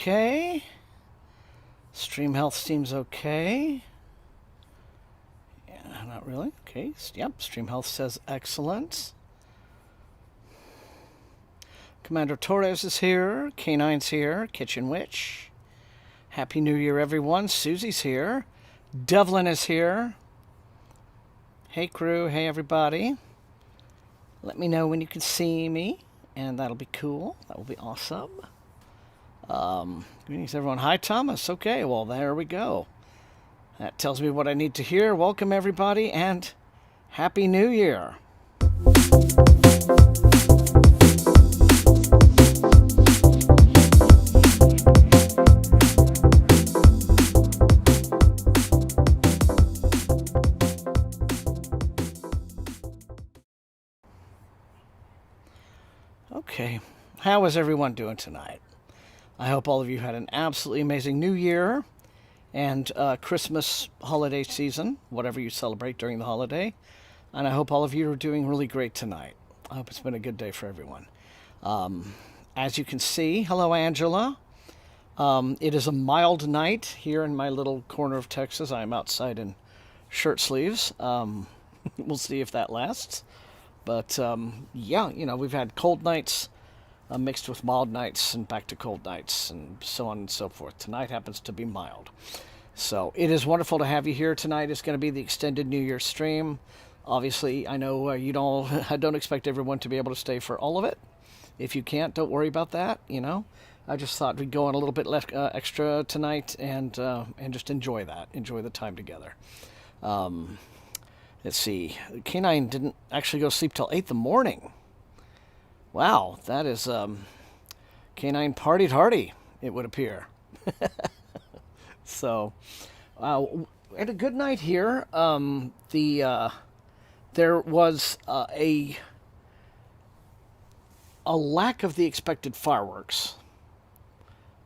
Okay. Stream health seems okay. Yeah, not really. Okay. Yep. Stream health says excellent. Commander Torres is here. Canine's here. Kitchen Witch. Happy New Year, everyone. Susie's here. Devlin is here. Hey, crew. Hey, everybody. Let me know when you can see me, and that'll be cool. That will be awesome. Greetings, everyone. Hi, Thomas. Okay, well, there we go. That tells me what I need to hear. Welcome, everybody, and Happy New Year. Okay, how is everyone doing tonight? I hope all of you had an absolutely amazing New Year and Christmas holiday season, whatever you celebrate during the holiday. And I hope all of you are doing really great tonight. I hope it's been a good day for everyone. As you can see, hello, Angela. It is a mild night here in my little corner of Texas. I'm outside in shirt sleeves. We'll see if that lasts. But, yeah, you know, we've had cold nights mixed with mild nights and back to cold nights and so on and so forth. Tonight happens to be mild. So it is wonderful to have you here. Tonight is going to be the extended New Year stream. Obviously, I know you don't. I don't expect everyone to be able to stay for all of it. If you can't, don't worry about that. You know, I just thought we'd go on a little bit left, extra tonight and just enjoy that. Enjoy the time together. Let's see. Canine didn't actually go to sleep till 8 in the morning. Wow, that is Canine partied hardy, it would appear. So, had a good night here. There was a lack of the expected fireworks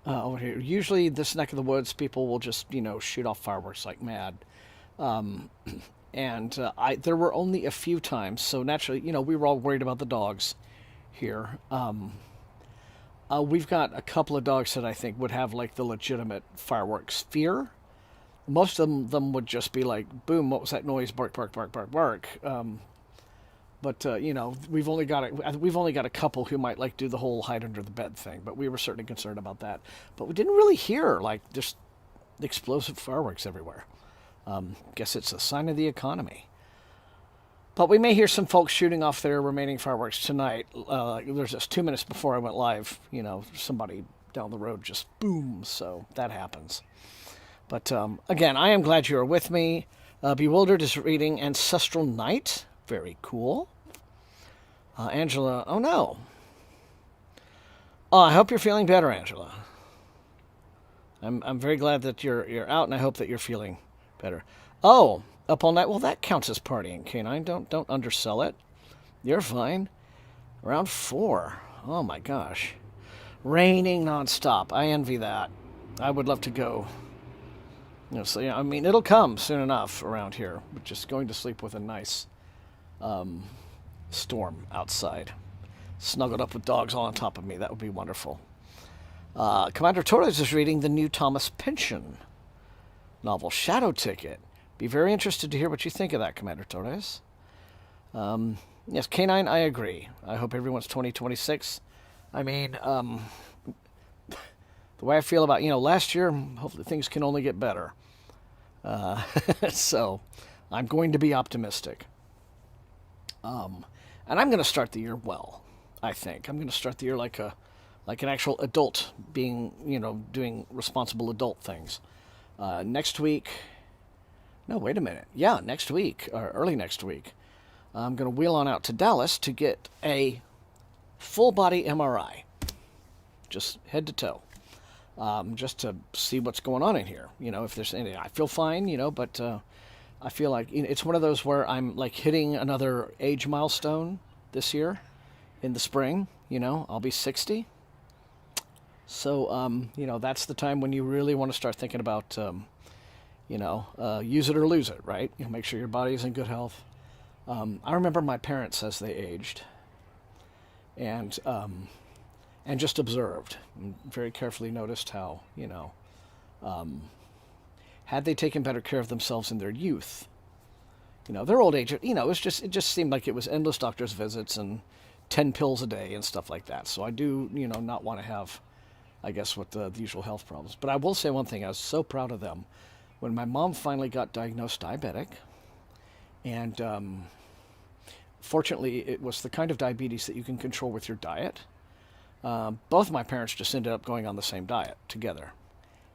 over here. Usually, this neck of the woods, people will just shoot off fireworks like mad. And there were only a few times, so naturally, we were all worried about the dogs here. We've got a couple of dogs that I think would have like the legitimate fireworks fear. Most of them would just be like, boom, what was that noise? Bark, bark, bark, bark, bark. But we've only got a couple who might like do the whole hide under the bed thing, but we were certainly concerned about that. But we didn't really hear like just explosive fireworks everywhere. Guess it's a sign of the economy. But we may hear some folks shooting off their remaining fireworks tonight. There's just 2 minutes before I went live, somebody down the road just boom, so that happens. But again, I am glad you are with me. Bewildered is reading Ancestral Night. Very cool. Angela, oh no. Oh, I hope you're feeling better, Angela. I'm very glad that you're out, and I hope that you're feeling better. Oh, up all night. Well, that counts as partying, Canine. Don't undersell it. You're fine. Around 4. Oh my gosh. Raining nonstop. I envy that. I would love to go. So yeah, I mean, it'll come soon enough around here. But just going to sleep with a nice storm outside, snuggled up with dogs all on top of me. That would be wonderful. Commander Torres is reading the new Thomas Pynchon novel, Shadow Ticket. Be very interested to hear what you think of that, Commander Torres. Yes, Canine, I agree. I hope everyone's 2026. I mean, the way I feel about, last year, hopefully things can only get better. So, I'm going to be optimistic. And I'm going to start the year well, I think. I'm going to start the year like an actual adult being, doing responsible adult things. Next week... No, wait a minute. Yeah, next week, or early next week, I'm going to wheel on out to Dallas to get a full-body MRI. Just head to toe. Just to see what's going on in here. If there's anything. I feel fine, but I feel like it's one of those where I'm like hitting another age milestone this year in the spring. I'll be 60. So, that's the time when you really want to start thinking about... use it or lose it, right? Make sure your body is in good health. I remember my parents as they aged, and and just observed and very carefully noticed how, had they taken better care of themselves in their youth, their old age, it just seemed like it was endless doctor's visits and 10 pills a day and stuff like that. So I do, not want to have, I guess, what the usual health problems. But I will say one thing, I was so proud of them. When my mom finally got diagnosed diabetic, and fortunately it was the kind of diabetes that you can control with your diet, both my parents just ended up going on the same diet together.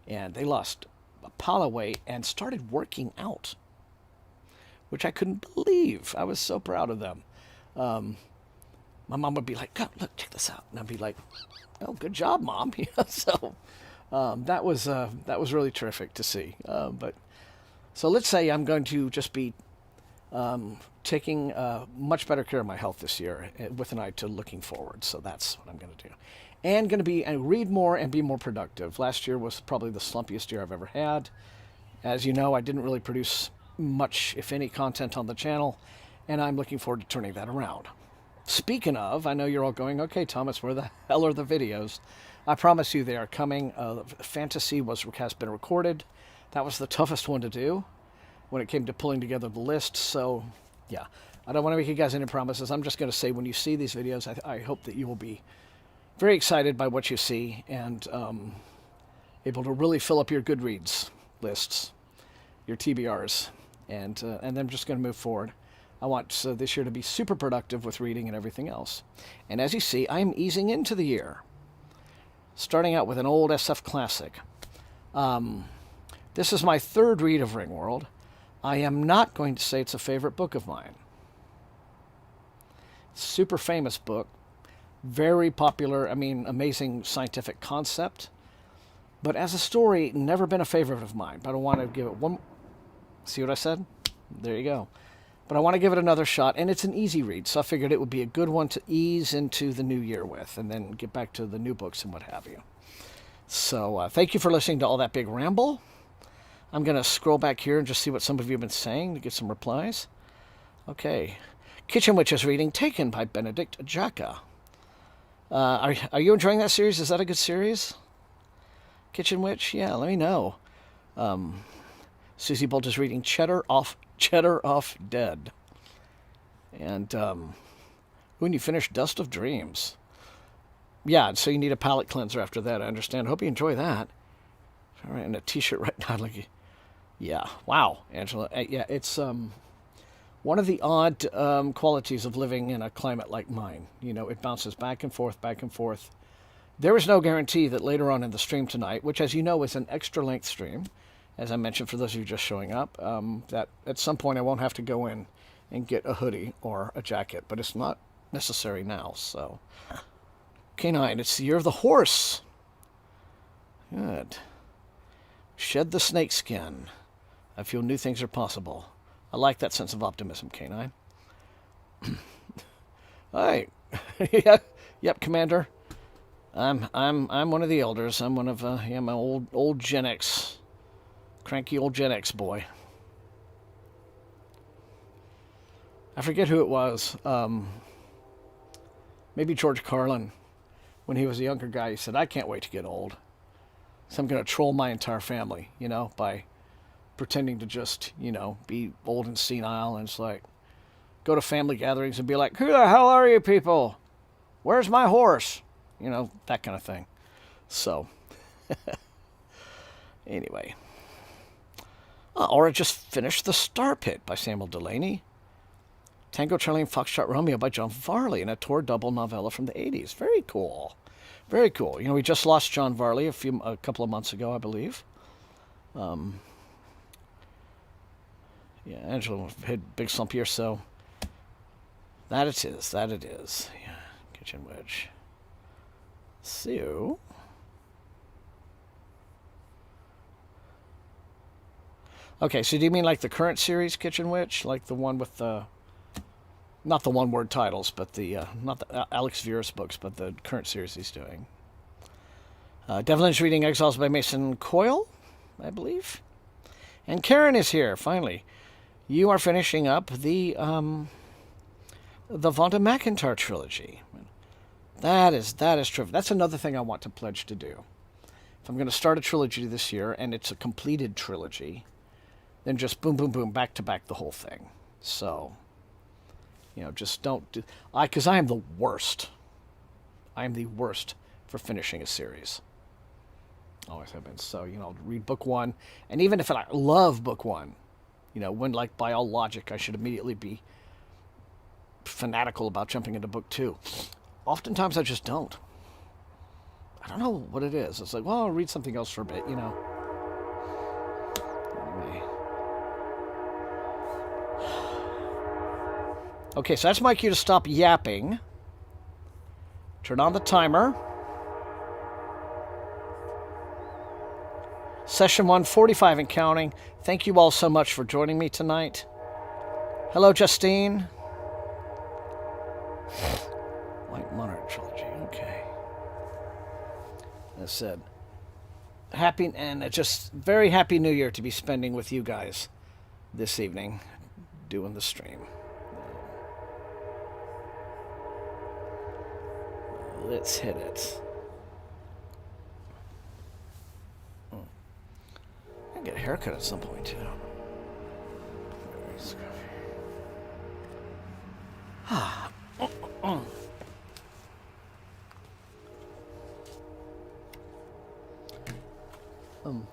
And they lost a pile of weight and started working out, which I couldn't believe. I was so proud of them. My mom would be like, "God, look, check this out," and I'd be like, "Oh, good job, Mom." So that was really terrific to see. But so let's say I'm going to just be taking much better care of my health this year with an eye to looking forward. So that's what I'm going to do. And going to be read more and be more productive. Last year was probably the slumpiest year I've ever had. As you know, I didn't really produce much, if any, content on the channel, and I'm looking forward to turning that around. Speaking of, I know you're all going, "Okay, Thomas, where the hell are the videos?" I promise you they are coming. Fantasy has been recorded. That was the toughest one to do when it came to pulling together the list. So, yeah, I don't want to make you guys any promises. I'm just going to say when you see these videos, I hope that you will be very excited by what you see and able to really fill up your Goodreads lists, your TBRs, and then I'm just going to move forward. I want this year to be super productive with reading and everything else. And as you see, I'm easing into the year, starting out with an old SF classic. This is my third read of Ringworld. I am not going to say it's a favorite book of mine. Super famous book. Very popular, amazing scientific concept. But as a story, never been a favorite of mine. But I want to give it one... See what I said? There you go. But I want to give it another shot, and it's an easy read, so I figured it would be a good one to ease into the new year with, and then get back to the new books and what have you. So thank you for listening to all that big ramble. I'm going to scroll back here and just see what some of you have been saying to get some replies. Okay. Kitchen Witch is reading Taken by Benedict Jacka. Are you enjoying that series? Is that a good series? Kitchen Witch? Yeah, let me know. Susie Bolt is reading Cheddar Off Dead. And when you finish Dust of Dreams. Yeah, so you need a palate cleanser after that, I understand. Hope you enjoy that. All right, and a t-shirt right now. Yeah, wow, Angela. Yeah, it's one of the odd qualities of living in a climate like mine. It bounces back and forth, back and forth. There is no guarantee that later on in the stream tonight, which, as you know, is an extra-length stream, as I mentioned for those of you just showing up, that at some point I won't have to go in and get a hoodie or a jacket, but it's not necessary now, so. K9, it's the year of the horse. Good. Shed the snake skin. I feel new things are possible. I like that sense of optimism, K9. All right. Yep, Commander. I'm one of the elders. I'm one of my old Gen X, cranky old Gen X boy. I forget who it was. Maybe George Carlin. When he was a younger guy, he said, "I can't wait to get old. So I'm going to troll my entire family, by pretending to just, be old and senile." And it's like, go to family gatherings and be like, "Who the hell are you people? Where's my horse?" That kind of thing. So, anyway. Aura just finished The Star Pit by Samuel Delaney. Tango Charlie and Foxtrot Romeo by John Varley, in a tour double novella from the 80s. Very cool. Very cool. We just lost John Varley a couple of months ago, I believe. Yeah, Angela had big slump here, so that it is. Yeah, Kitchen Witch. So, okay, so do you mean like the current series, Kitchen Witch? Like the one with the, not the one-word titles, but the, not the Alex Vieras books, but the current series he's doing. Devlin's reading Exiles by Mason Coyle, I believe. And Karen is here, finally. You are finishing up the Vonda McIntyre trilogy. That is terrific. That's another thing I want to pledge to do. If I'm going to start a trilogy this year, and it's a completed trilogy, then just boom, boom, boom, back to back the whole thing. So, just don't do... Because I am the worst. I am the worst for finishing a series. Always have been. So, read book one. And even if I love book one, when, like, by all logic, I should immediately be fanatical about jumping into book two. Oftentimes I just don't. I don't know what it is. It's like, well, I'll read something else for a bit, Anyway. Okay, so that's my cue to stop yapping. Turn on the timer. Session 145 and counting. Thank you all so much for joining me tonight. Hello, Justine. White Monarch Trilogy, okay. As I said, happy and just very happy New Year to be spending with you guys this evening, doing the stream. Let's hit it. I get a haircut at some point too.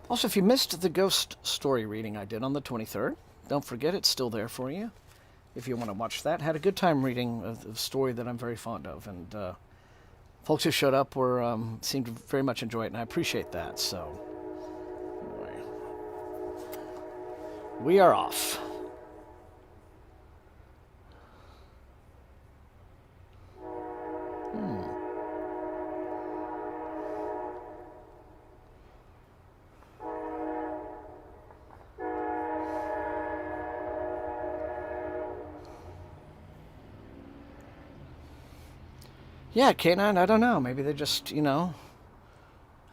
Also, if you missed the ghost story reading I did on the 23rd, don't forget it's still there for you. If you want to watch that, had a good time reading a story that I'm very fond of, and folks who showed up seemed to very much enjoy it, and I appreciate that. So, anyway, we are off. Yeah, K9, I don't know. Maybe they just, I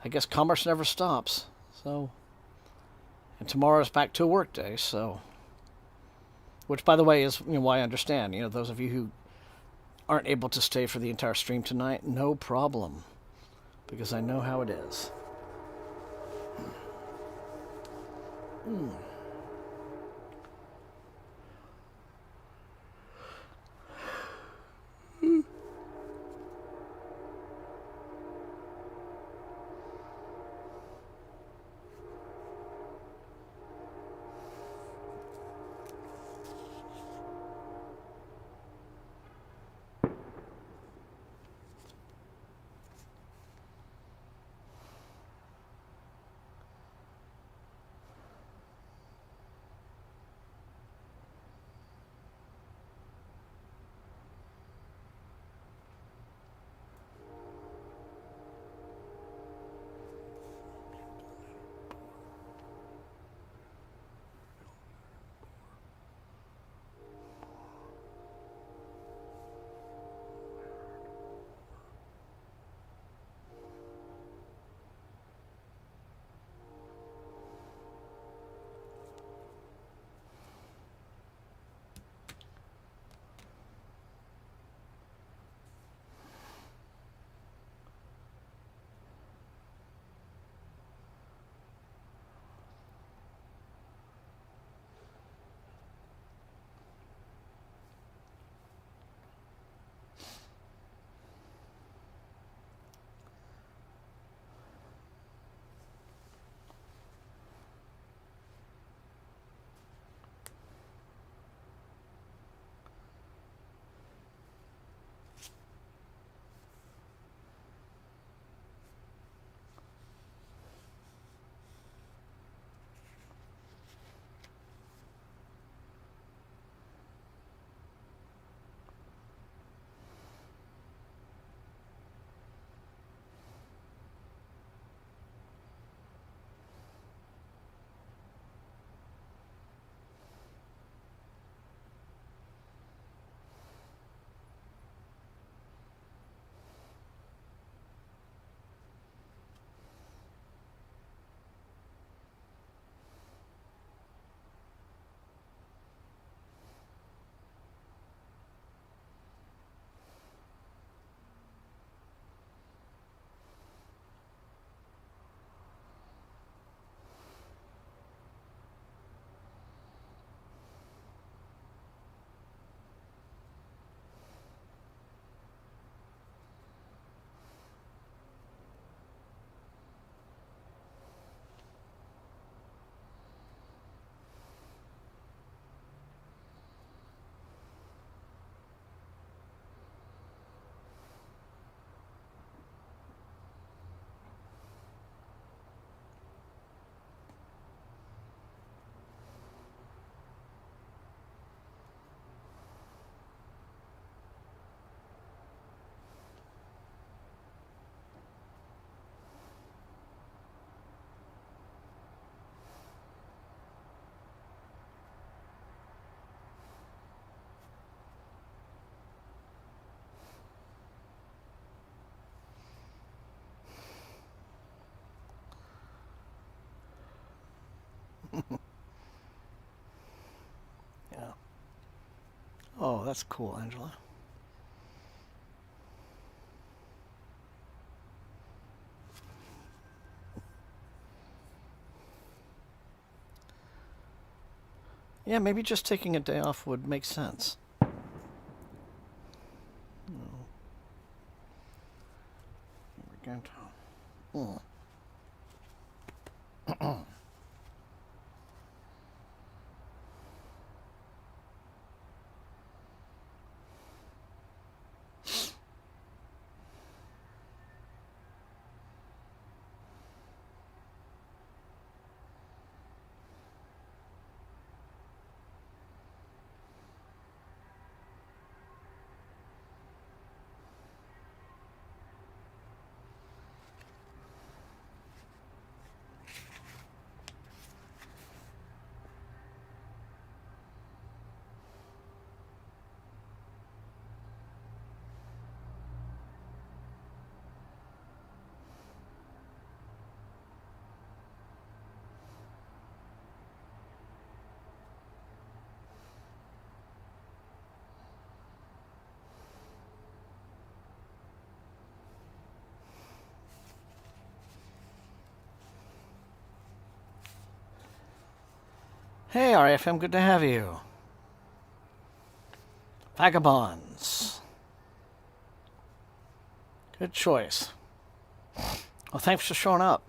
guess commerce never stops. So, and tomorrow's back to a work day, so. Which, by the way, is why I understand. Those of you who aren't able to stay for the entire stream tonight, no problem. Because I know how it is. Yeah. Oh, that's cool, Angela. Yeah, maybe just taking a day off would make sense. Oh, we're going to. Hey, RFM, good to have you. Vagabonds. Good choice. Well, thanks for showing up.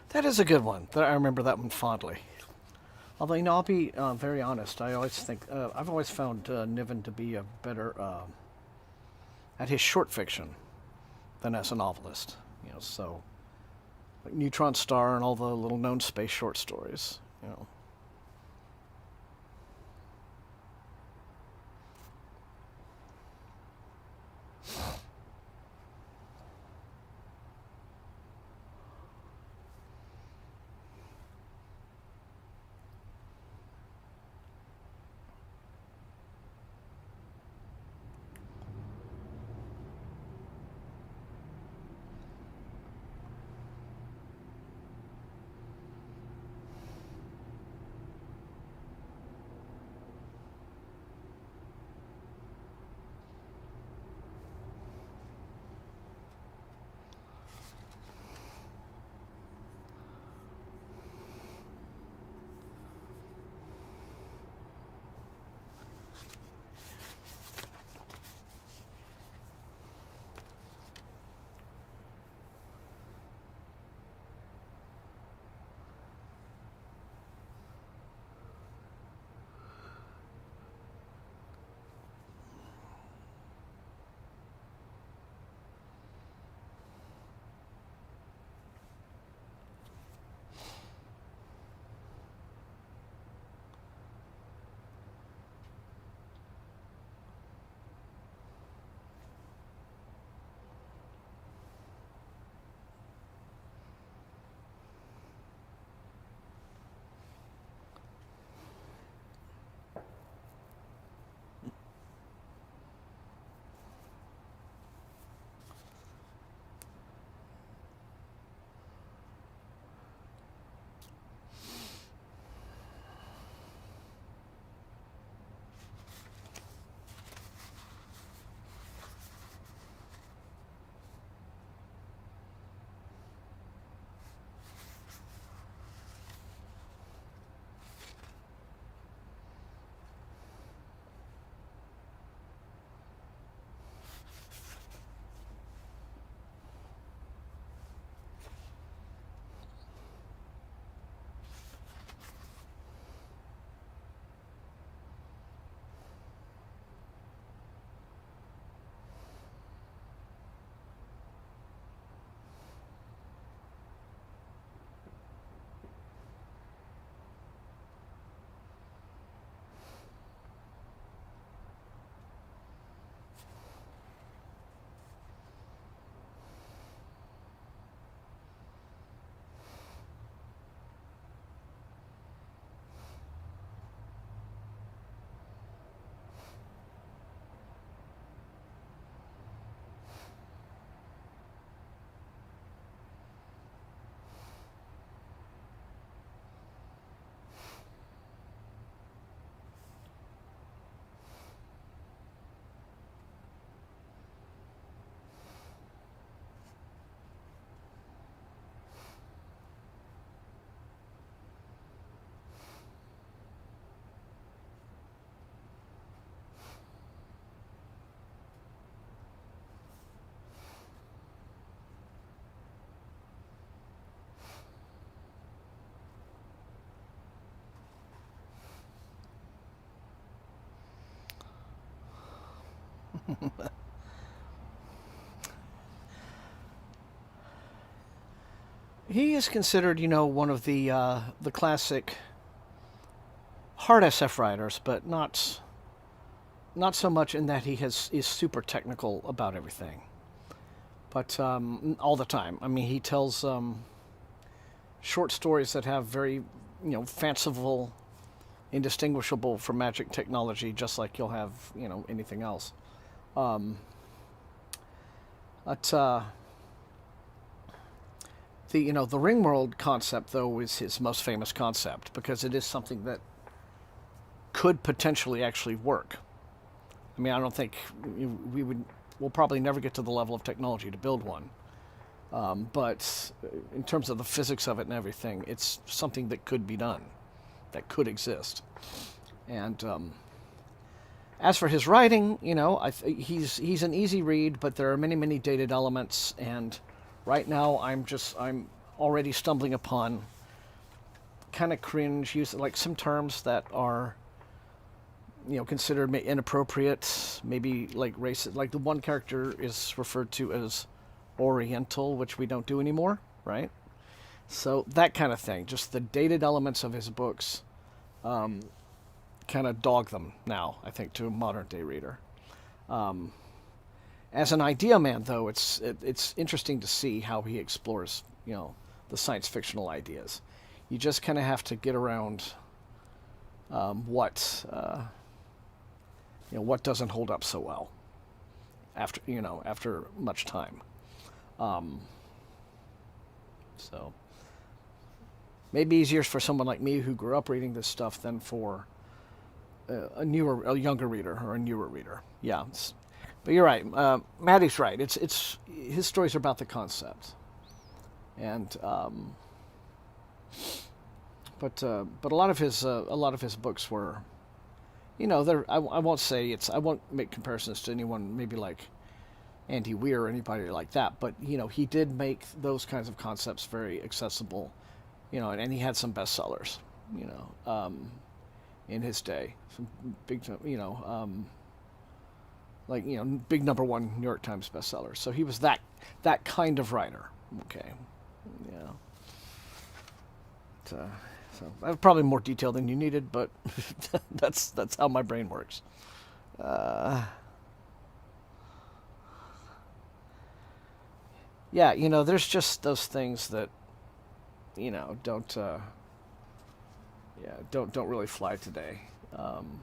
That is a good one. I remember that one fondly. Although, I'll be very honest. I always think I've always found Niven to be a better at his short fiction than as a novelist. So like Neutron Star and all the little known space short stories. He is considered, one of the classic hard SF writers, but not so much in that is super technical about everything, but all the time. I mean, he tells short stories that have very, fanciful, indistinguishable from magic technology, just like you'll have, anything else. Um, but the ring world concept, though, is his most famous concept because it is something that could potentially actually work. I mean, I don't think we'll probably never get to the level of technology to build one. But in terms of the physics of it and everything, it's something that could be done, that could exist. And as for his writing, he's an easy read, but there are many, many dated elements. And right now, I'm already stumbling upon kind of cringe use, like some terms that are considered inappropriate, maybe like racist. Like the one character is referred to as Oriental, which we don't do anymore, right? So that kind of thing. Just the dated elements of his books kind of dog them now, I think, to a modern day reader. As an idea man, though, it's interesting to see how he explores, the science fictional ideas. You just kind of have to get around what doesn't hold up so well after much time. So maybe easier for someone like me who grew up reading this stuff than for a younger reader or a newer reader. Yeah, but you're right. Maddie's right. It's his stories are about the concept, and but a lot of his books were, I won't make comparisons to anyone maybe like Andy Weir or anybody like that, but he did make those kinds of concepts very accessible, and he had some bestsellers, in his day, some big, big #1 New York Times bestsellers. So he was that kind of writer. Okay, yeah. So I have probably more detail than you needed, but that's how my brain works. Yeah, there's just those things that, don't really fly today. um,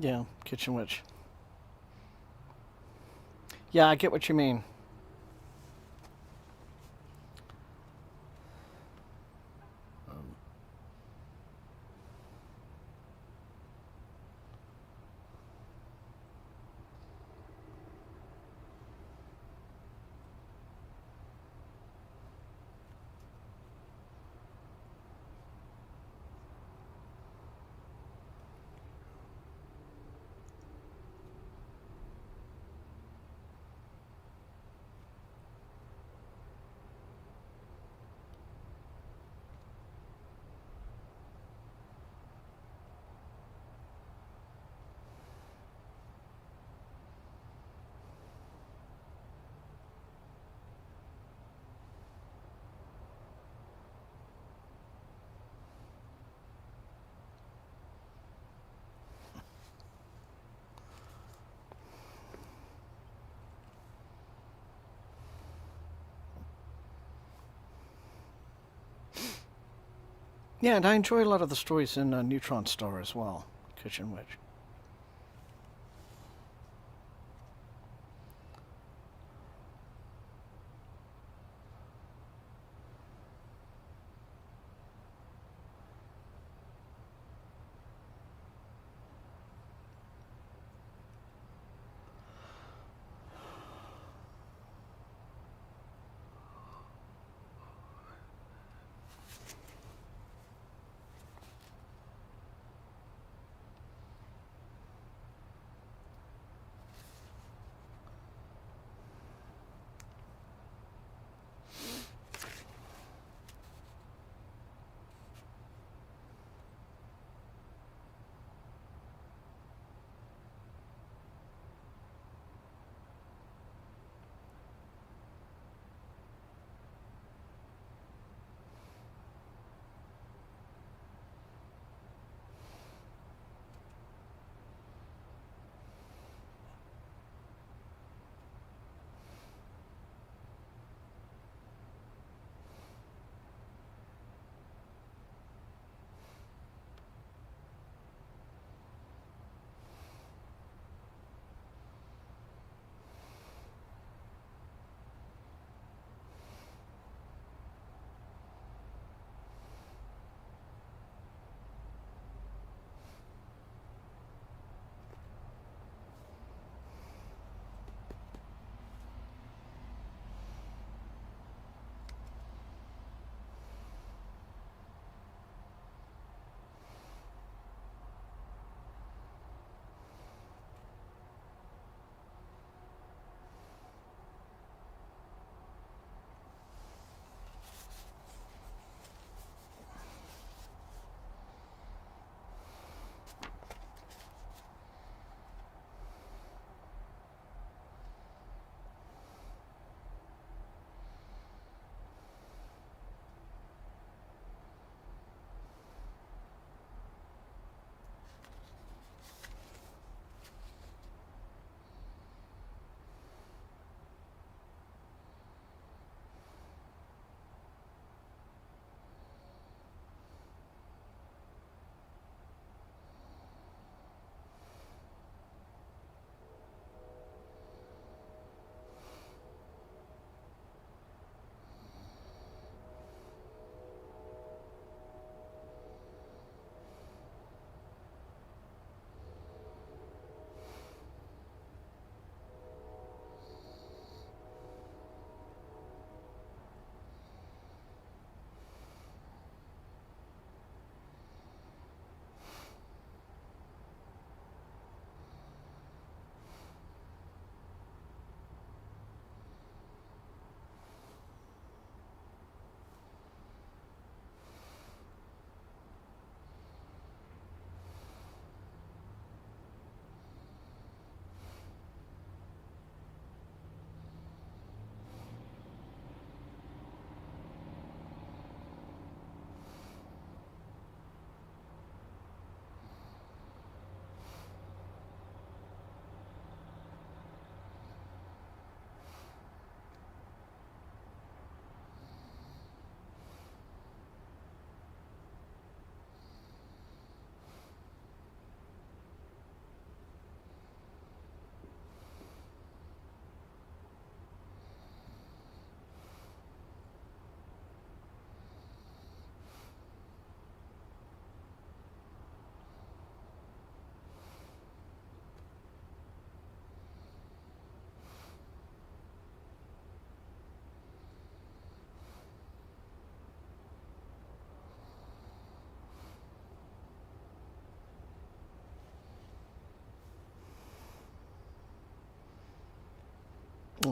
Yeah, Kitchen Witch. Yeah, I get what you mean. Yeah, and I enjoy a lot of the stories in Neutron Star as well, Kitchen Witch.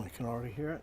I can already hear it.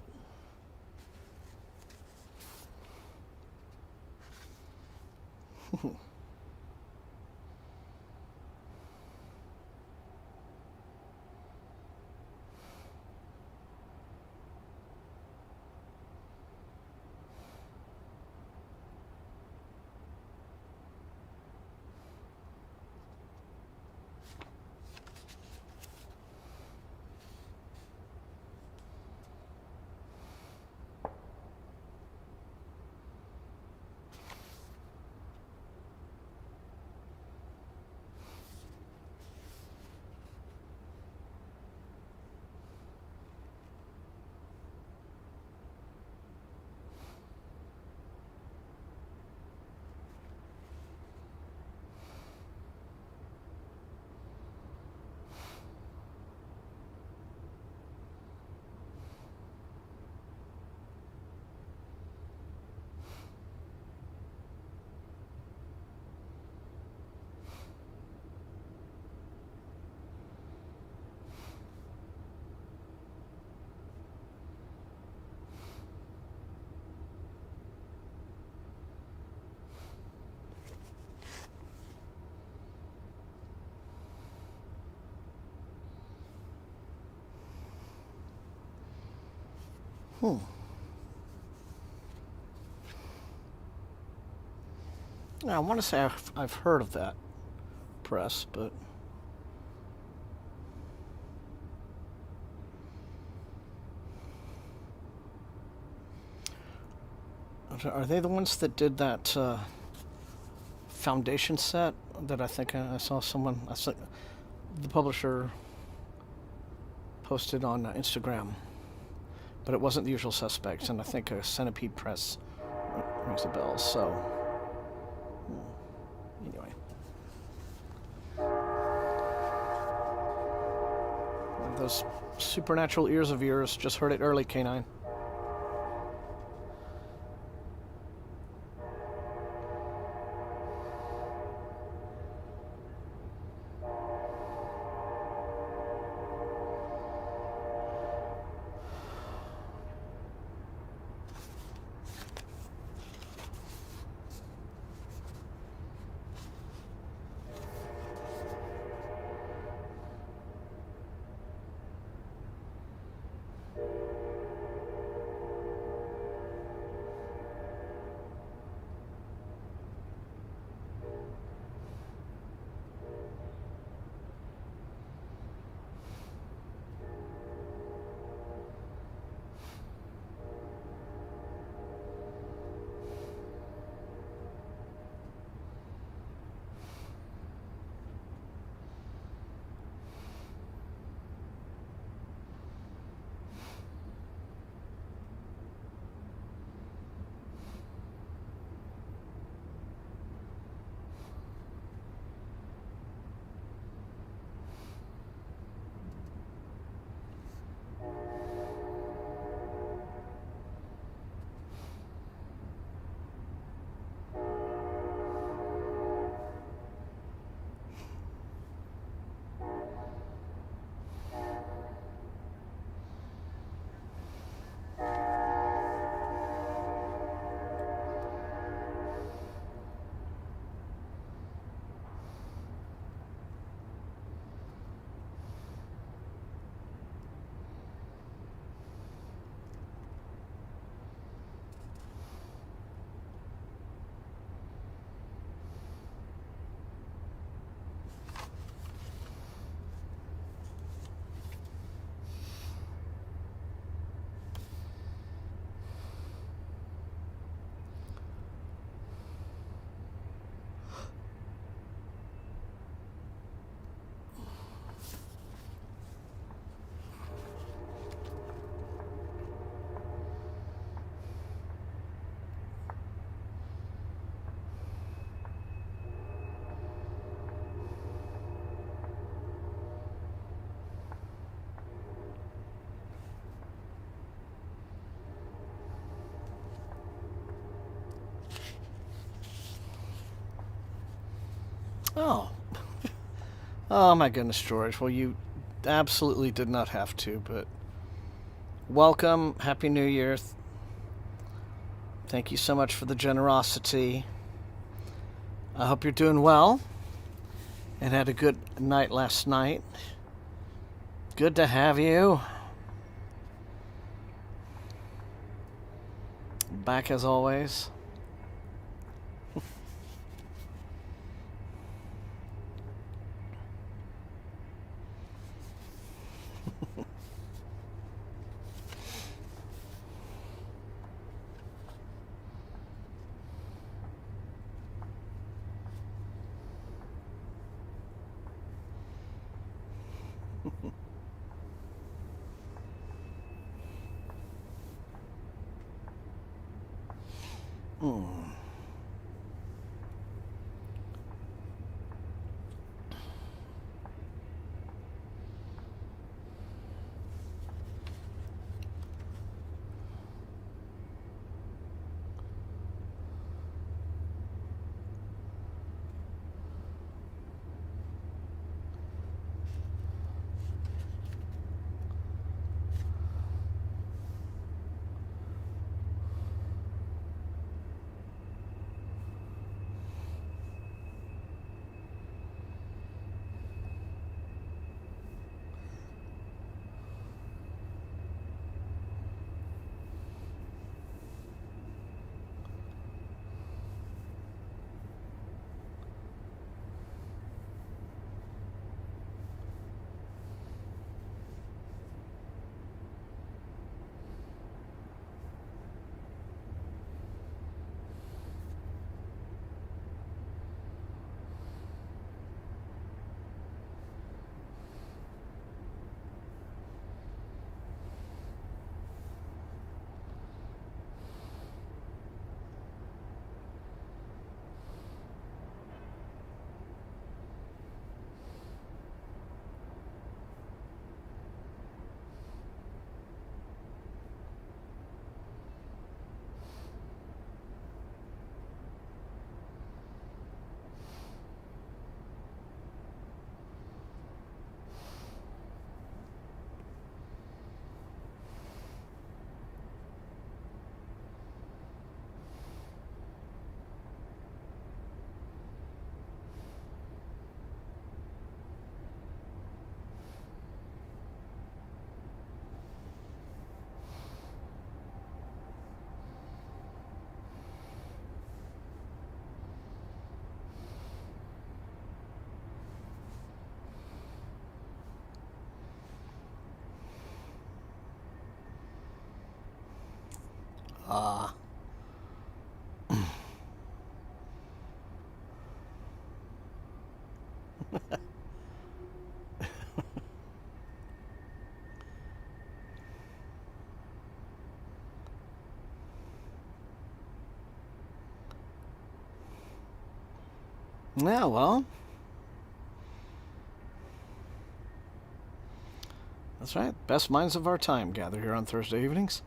I want to say I've heard of that press, but are they the ones that did that foundation set that I think I saw someone, the publisher posted on Instagram, but it wasn't The Usual Suspects, and I think a Centipede Press rings a bell, so anyway. Those supernatural ears of yours, just heard it early, K9. Oh. Oh my goodness, George. Well, you absolutely did not have to, but welcome. Happy New Year. Thank you so much for the generosity. I hope you're doing well and had a good night last night. Good to have you. Back as always. Yeah, well, that's right. Best minds of our time gather here on Thursday evenings.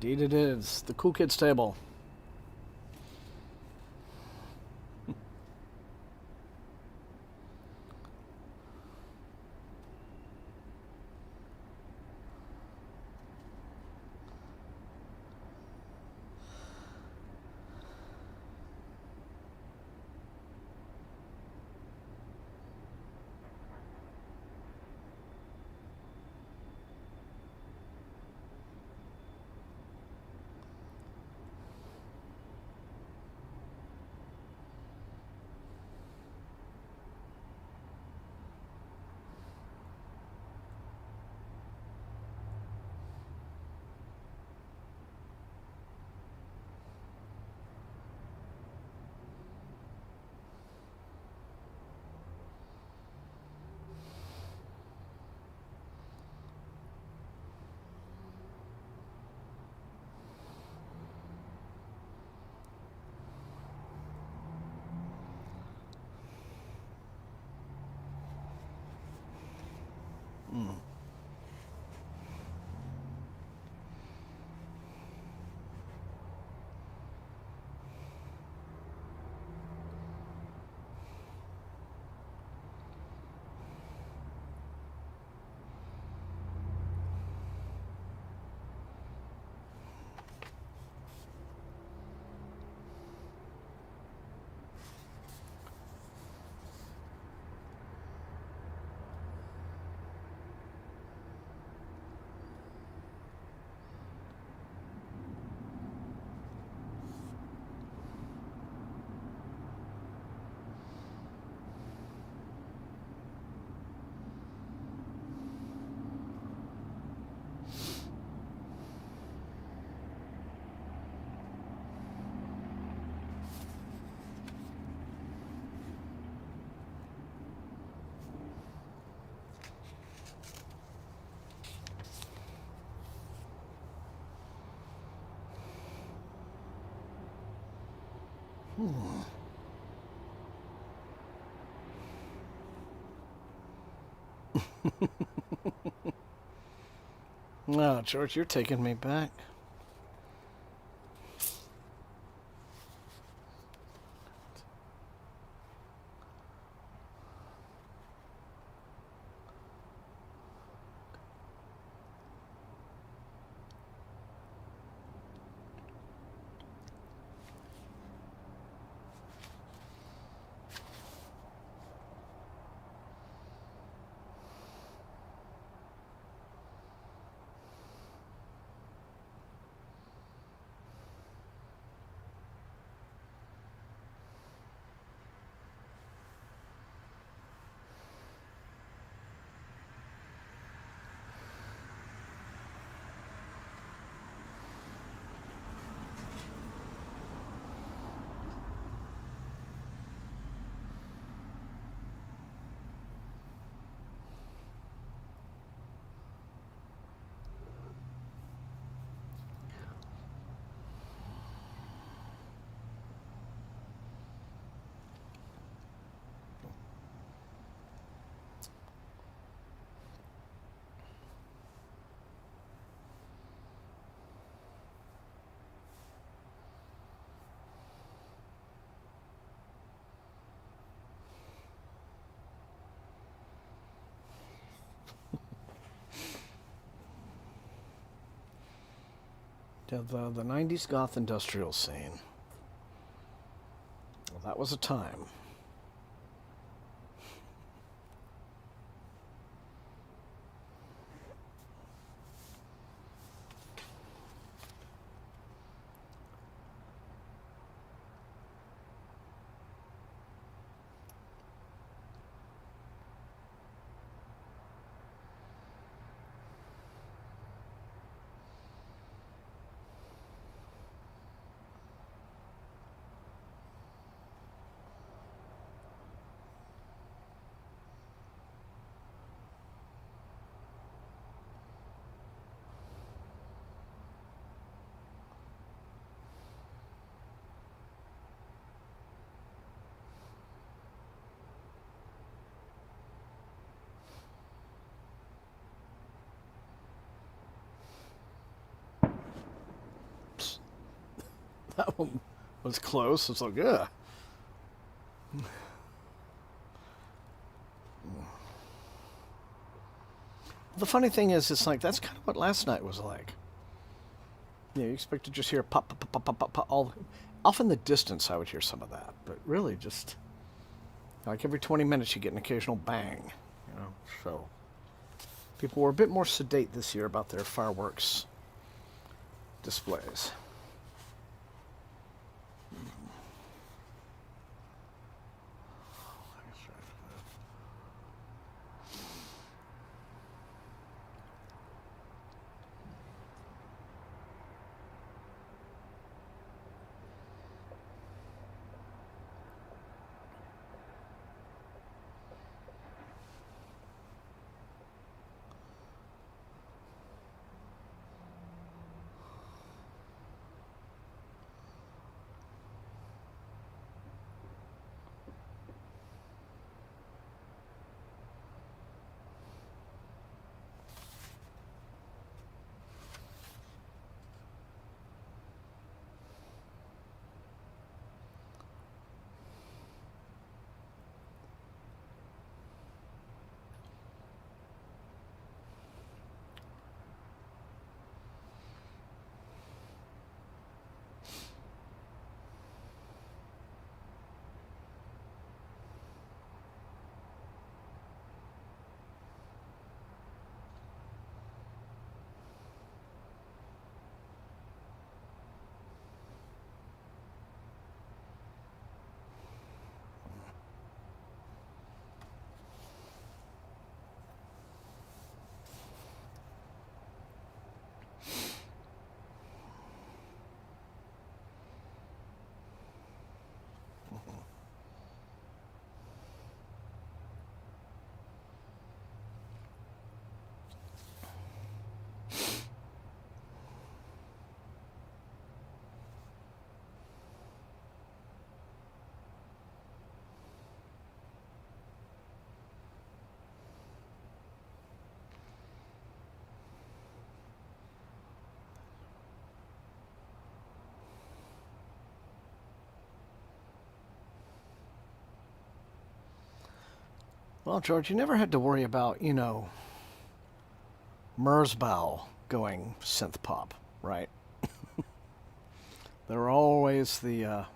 Indeed it is. The Cool Kids table. No, George, you're taking me back. The 90s goth industrial scene. Well, that was a time. That one was close. It's like, yeah. The funny thing is, it's like, that's kind of what last night was like. You expect to just hear pop, pop, pop, pop, pop, pop, all. Off in the distance, I would hear some of that. But really, just, like every 20 minutes, you get an occasional bang. So people were a bit more sedate this year about their fireworks displays. Well, George, you never had to worry about, Merzbow going synth pop, right? There were always the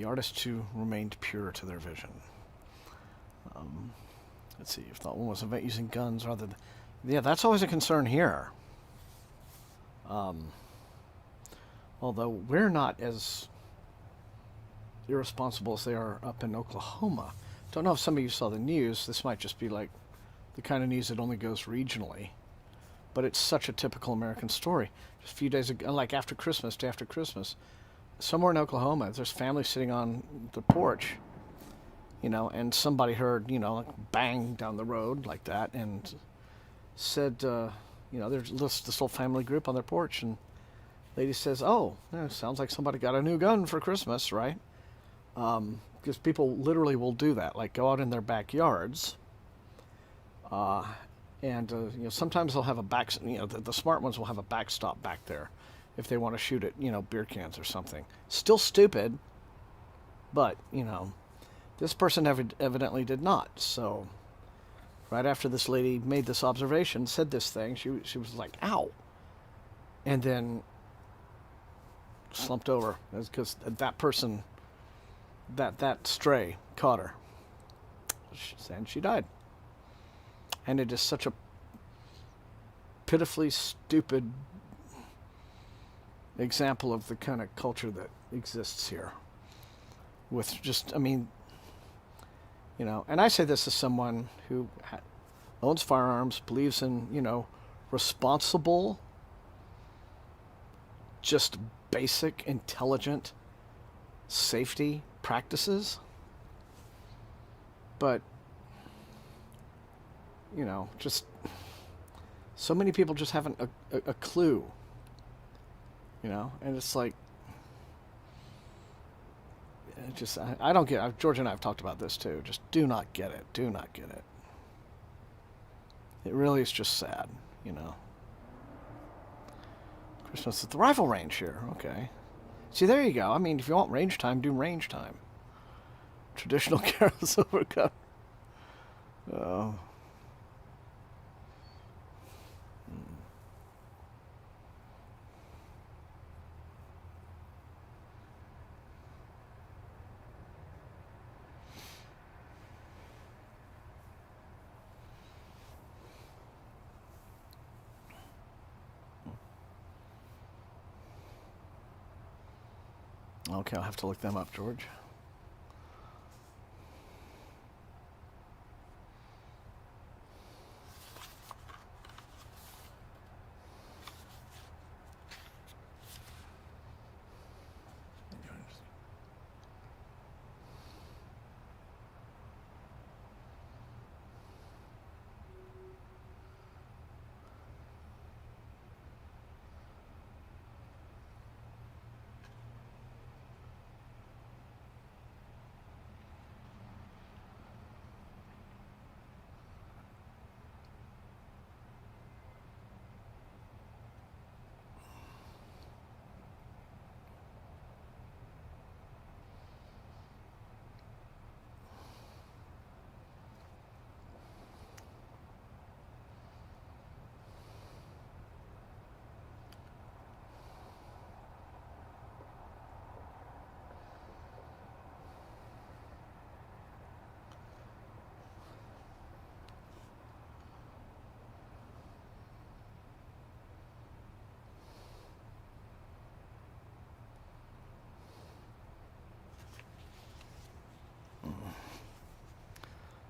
artists who remained pure to their vision. Let's see, if that one was about using guns rather than... Yeah, that's always a concern here. Although we're not as irresponsible as they are up in Oklahoma. Don't know if some of you saw the news. This might just be like the kind of news that only goes regionally. But it's such a typical American story. Just a few days ago, like after Christmas, day after Christmas, somewhere in Oklahoma, there's families sitting on the porch, and somebody heard, like bang down the road like that, and said, there's this whole family group on their porch, and lady says, "Oh, sounds like somebody got a new gun for Christmas, right?" Because people literally will do that, like go out in their backyards, and sometimes they'll have a back. The smart ones will have a backstop back there if they want to shoot at beer cans or something. Still stupid, but this person evidently did not. So right after this lady made this observation, said this thing, she was like, "Ow," and then slumped over because that person, that stray caught her, and she died. And it is such a pitifully stupid example of the kind of culture that exists here. With just, and I say this as someone who owns firearms, believes in, responsible, just basic, intelligent safety practices. But, just so many people just haven't a clue, and it's like, I don't get, George and I have talked about this too, just do not get it. It really is just sad, Christmas at the rifle range here, okay. See, there you go. If you want range time, do range time. Traditional carols overcome. Oh. Okay, I'll have to look them up, George.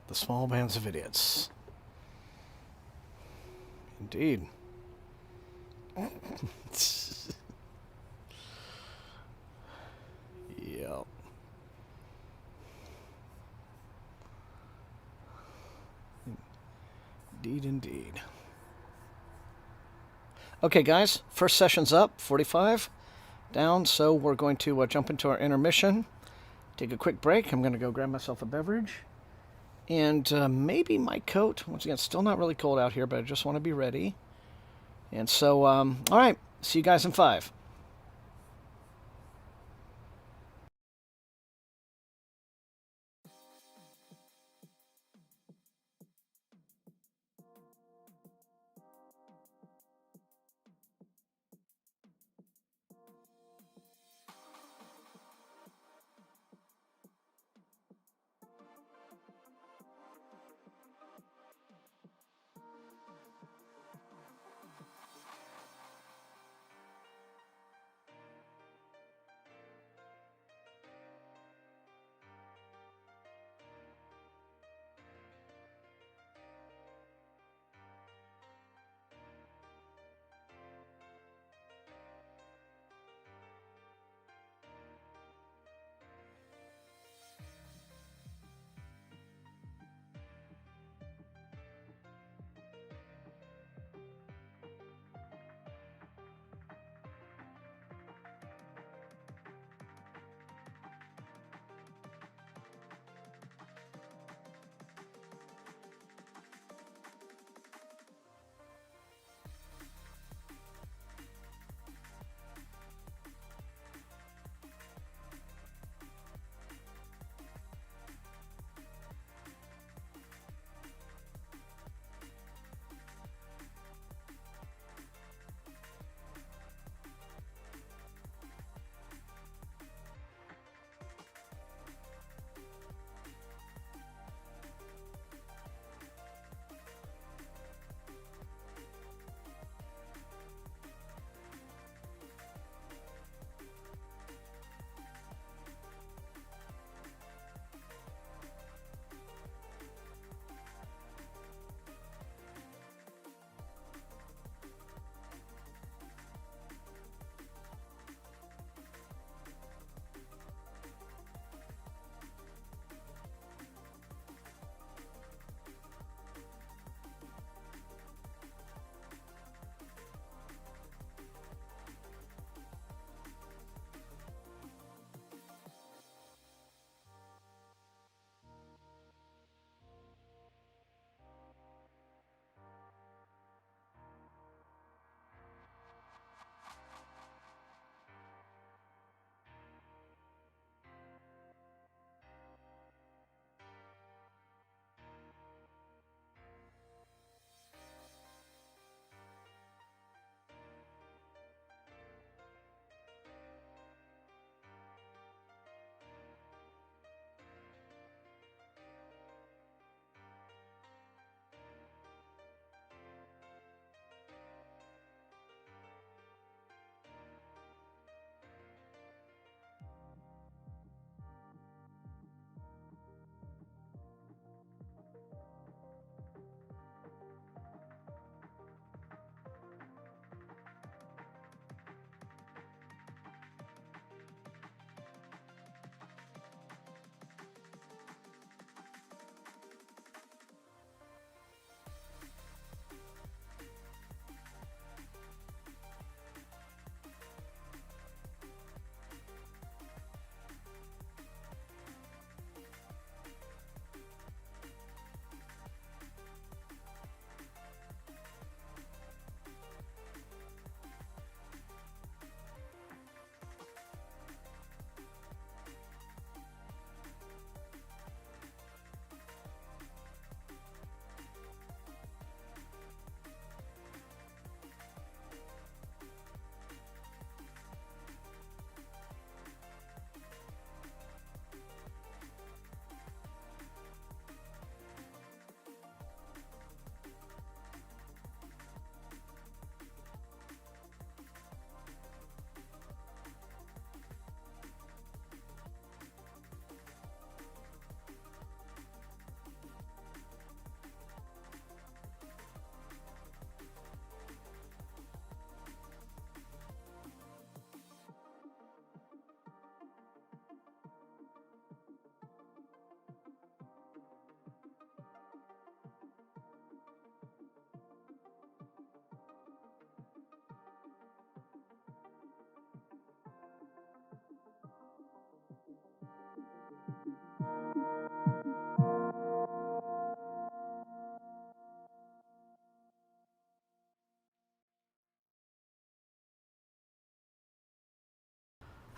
The small bands of idiots. Indeed. Yep. Indeed. Okay, guys, first session's up, 45 down, so we're going to jump into our intermission, take a quick break. I'm going to go grab myself a beverage. And maybe my coat. Once again, still not really cold out here, but I just want to be ready. And so, all right. See you guys in 5.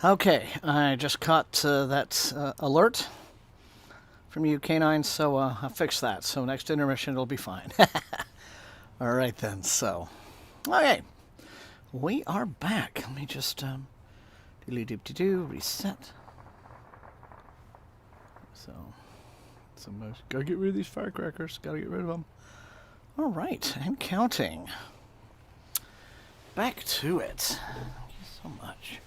Okay, I just caught that alert from you canines, so I'll fix that. So next intermission it'll be fine. All right then. So, okay, we are back. Let me just reset. So, gotta get rid of these firecrackers. Gotta get rid of them. All right, and counting. Back to it. Thank you so much.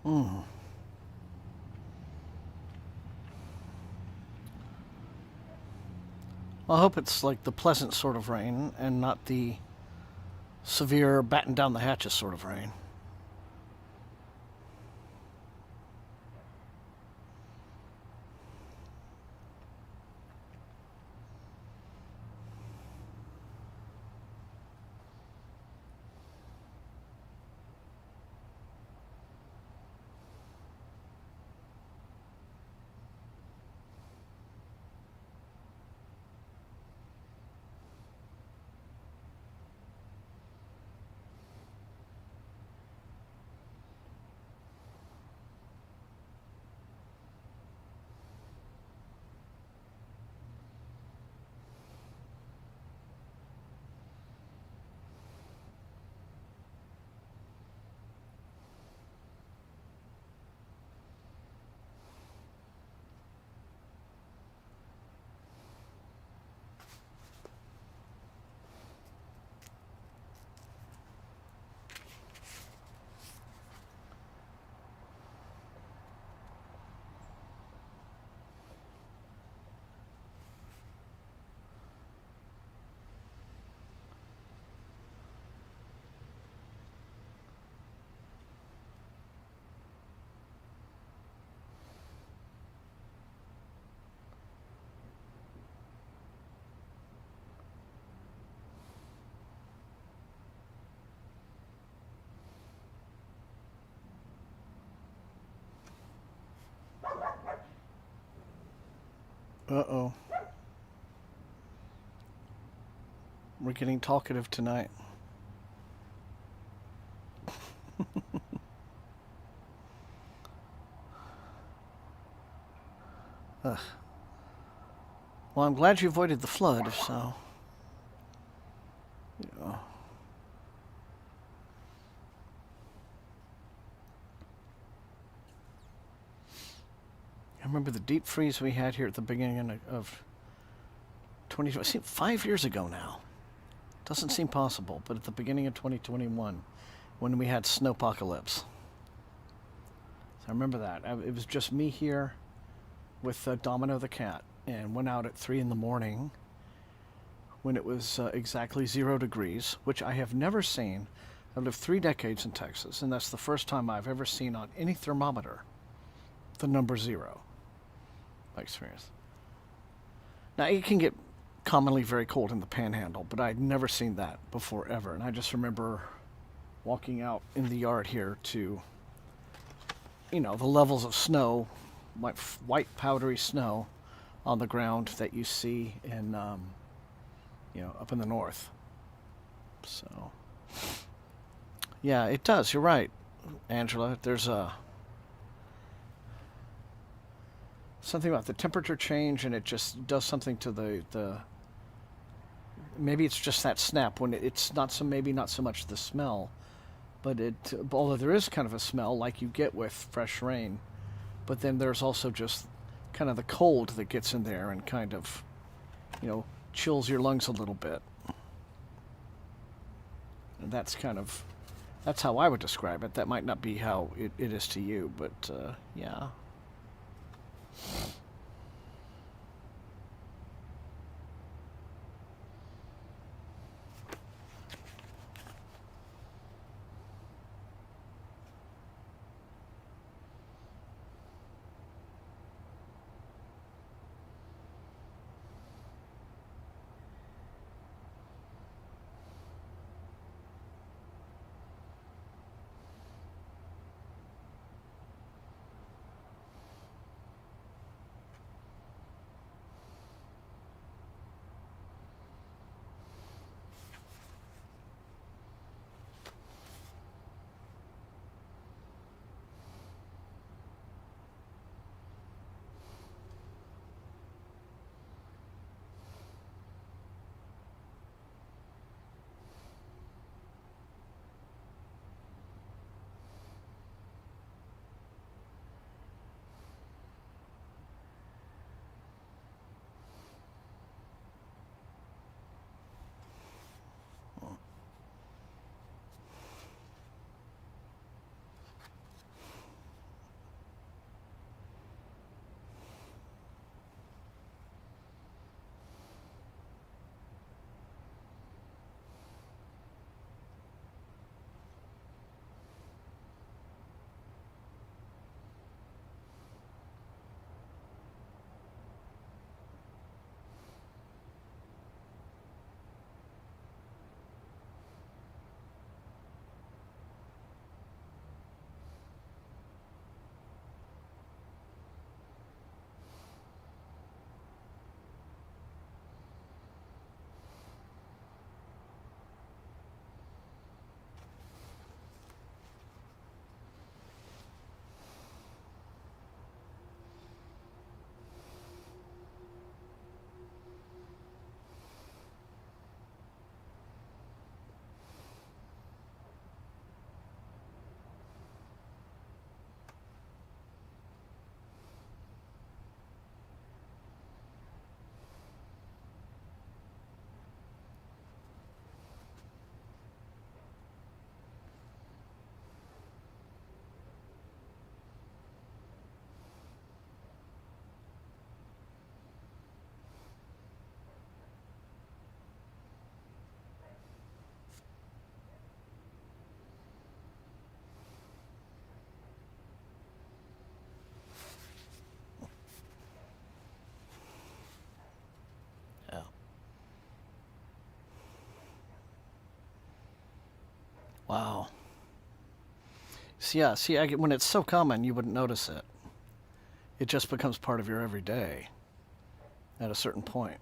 Mm. Well, I hope it's like the pleasant sort of rain and not the severe batten down the hatches sort of rain. Uh-oh. We're getting talkative tonight. Ugh. Well, I'm glad you avoided the flood, so... Yeah. I remember the deep freeze we had here at the beginning of 20... It seemed 5 years ago now. Doesn't seem possible, but at the beginning of 2021, when we had snowpocalypse. So I remember that. It was just me here with Domino the cat, and went out at 3 in the morning when it was exactly 0 degrees, which I have never seen. I've lived 3 decades in Texas, and that's the first time I've ever seen on any thermometer the number 0. My experience. Now, it can get commonly very cold in the panhandle, but I'd never seen that before ever. And I just remember walking out in the yard here to, the levels of snow, white powdery snow on the ground that you see in, up in the north. So, yeah, it does. You're right, Angela. There's something about the temperature change, and it just does something to the maybe it's just that snap when it's maybe not so much the smell, but although there is kind of a smell like you get with fresh rain, but then there's also just kind of the cold that gets in there and kind of, chills your lungs a little bit. And that's how I would describe it. That might not be how it is to you, but yeah. Yeah, see, when it's so common, you wouldn't notice it. It just becomes part of your everyday at a certain point.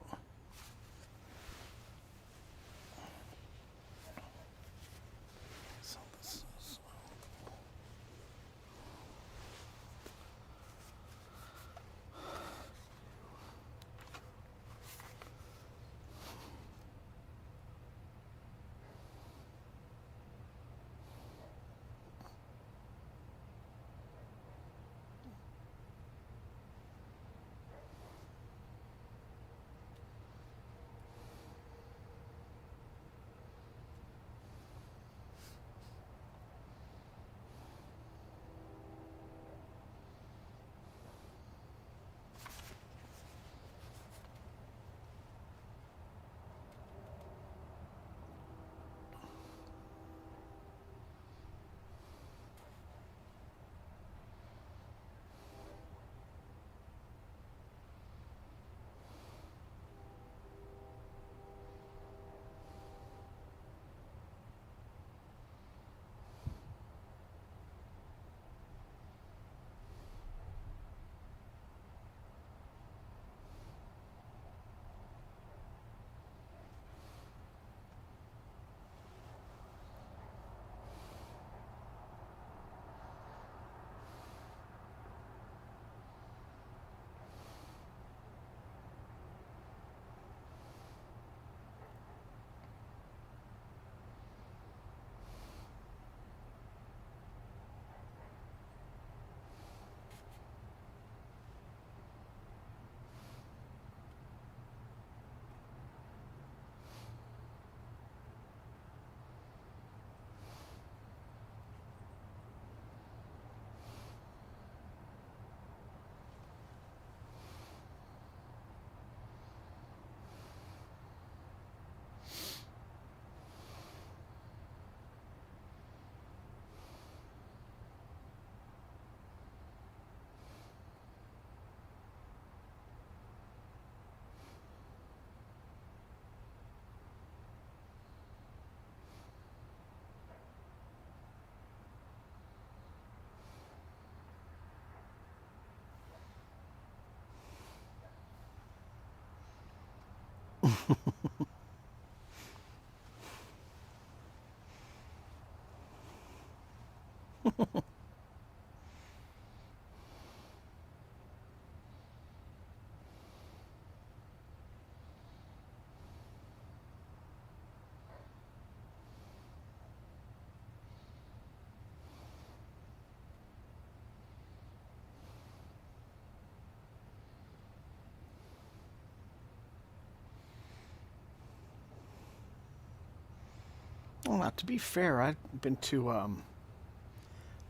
Well, to be fair, I've been to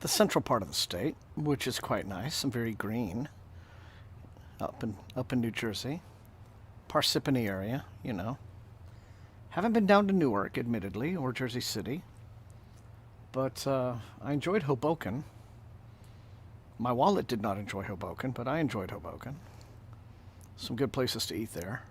the central part of the state, which is quite nice and very green, up in New Jersey, Parsippany area, you know. Haven't been down to Newark, admittedly, or Jersey City, but I enjoyed Hoboken. My wallet did not enjoy Hoboken, but I enjoyed Hoboken. Some good places to eat there.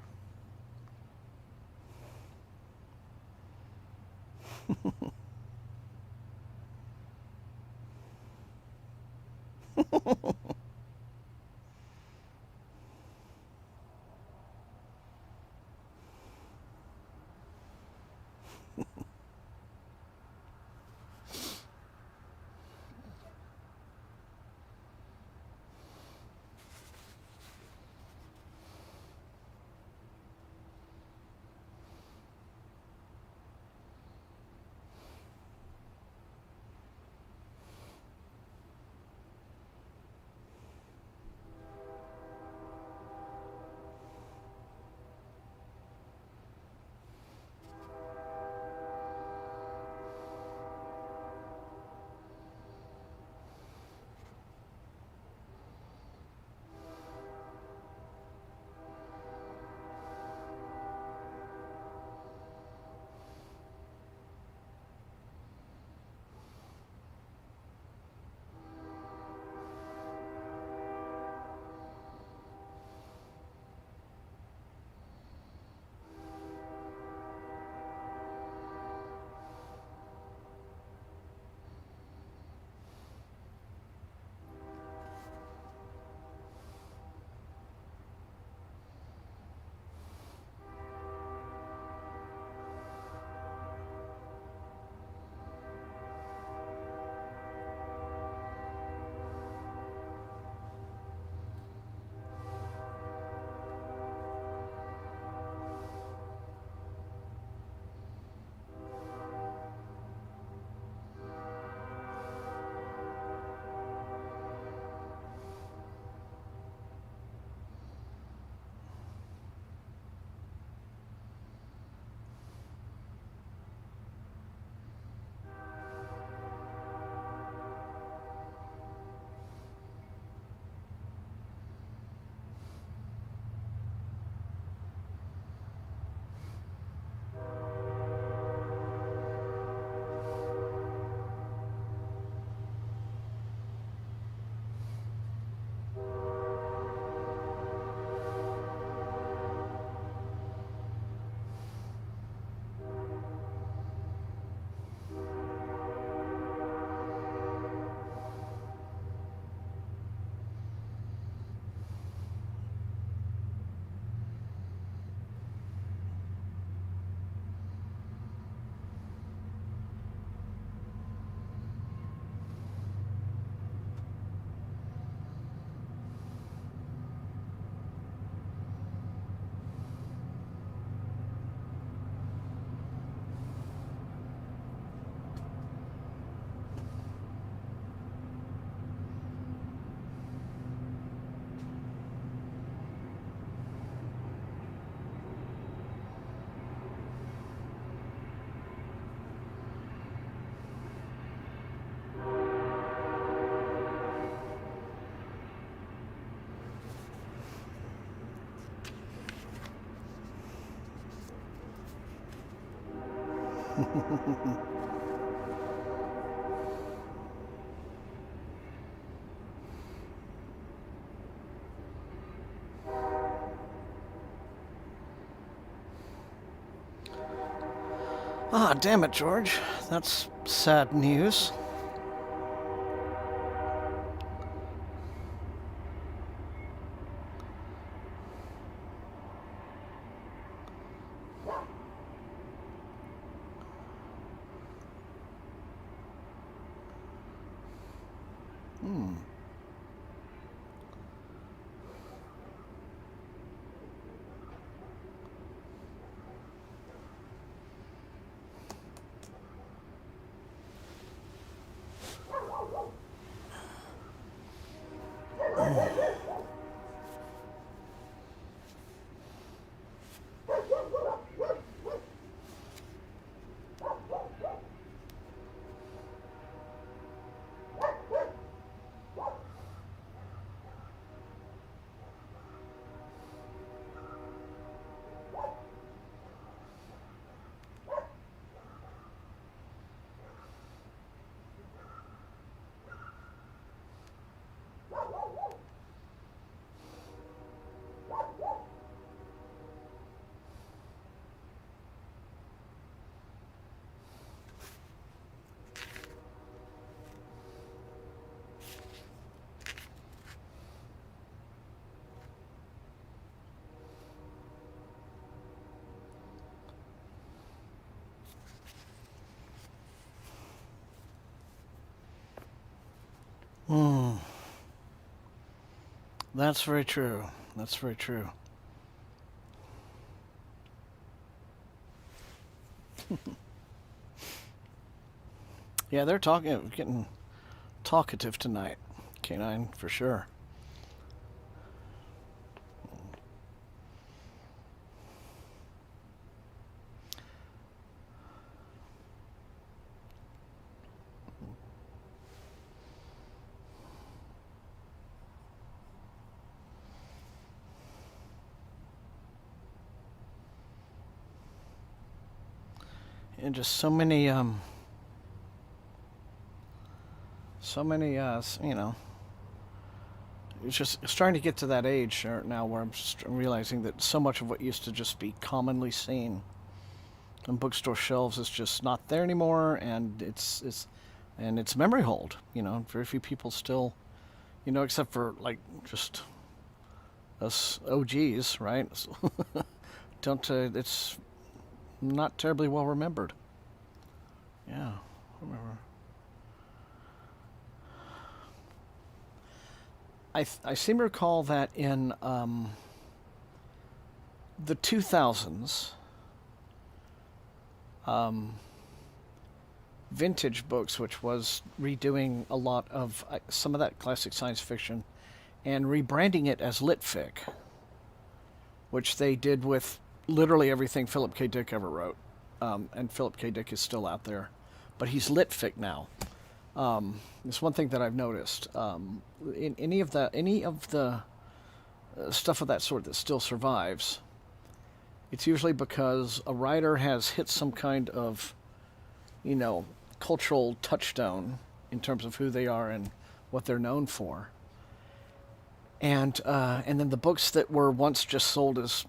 Ah, damn it, George. That's sad news. That's very true. That's very true. Yeah, they're getting talkative tonight. Canine, for sure. And just so many, you know, it's just starting to get to that age now where I'm just realizing that so much of what used to just be commonly seen on bookstore shelves is just not there anymore, and it's memory hold. You know, very few people still, you know, except for like just us OGs, right? Don't it's not terribly well remembered. Yeah, I remember. I seem to recall that in the 2000s, Vintage Books, which was redoing a lot of some of that classic science fiction and rebranding it as Litfic, which they did with literally everything Philip K. Dick ever wrote. And Philip K. Dick is still out there, but he's Litfic now. It's one thing that I've noticed. In any of the stuff of that sort that still survives, it's usually because a writer has hit some kind of, you know, cultural touchstone in terms of who they are and what they're known for. And then the books that were once just sold as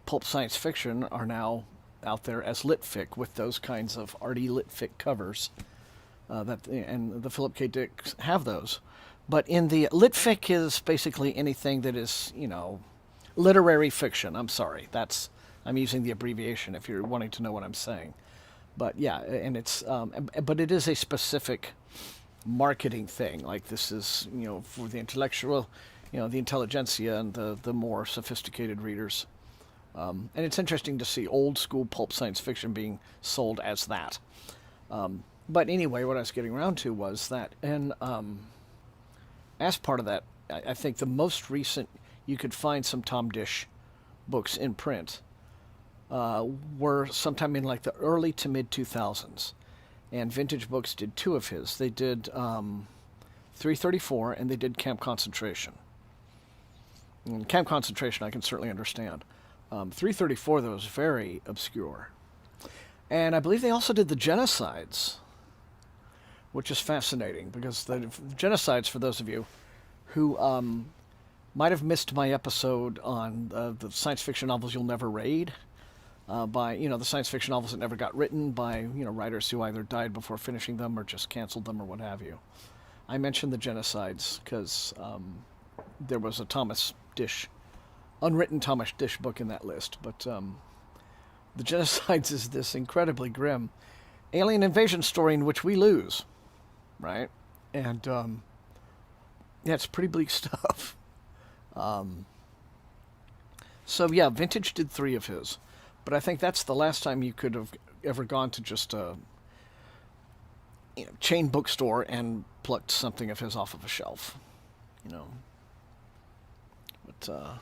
pulp science fiction are now out there as Litfic with those kinds of arty Litfic covers. And the Philip K. Dicks have those. But in the Litfic is basically anything that is, you know, literary fiction. I'm sorry. I'm using the abbreviation if you're wanting to know what I'm saying. But yeah, and it's but it is a specific marketing thing. Like this is, you know, for the intellectual, you know, the intelligentsia and the more sophisticated readers. And it's interesting to see old school pulp science fiction being sold as that. But anyway, what I was getting around to was that, and as part of that, I think the most recent, you could find some Tom Dish books in print, were sometime in like the early to mid 2000s. And Vintage Books did two of his. They did 334 and they did Camp Concentration. And Camp Concentration I can certainly understand. 334, though, is very obscure. And I believe they also did the genocides, which is fascinating because the genocides, for those of you who might have missed my episode on the science fiction novels you'll never read, by the science fiction novels that never got written by writers who either died before finishing them or just canceled them or what have you. I mentioned the genocides because there was a unwritten Thomas Dish book in that list, but the genocides is this incredibly grim alien invasion story in which we lose, right? And yeah, it's pretty bleak stuff. So yeah, Vintage did 3 of his. But I think that's the last time you could have ever gone to just a chain bookstore and plucked something of his off of a shelf. But well,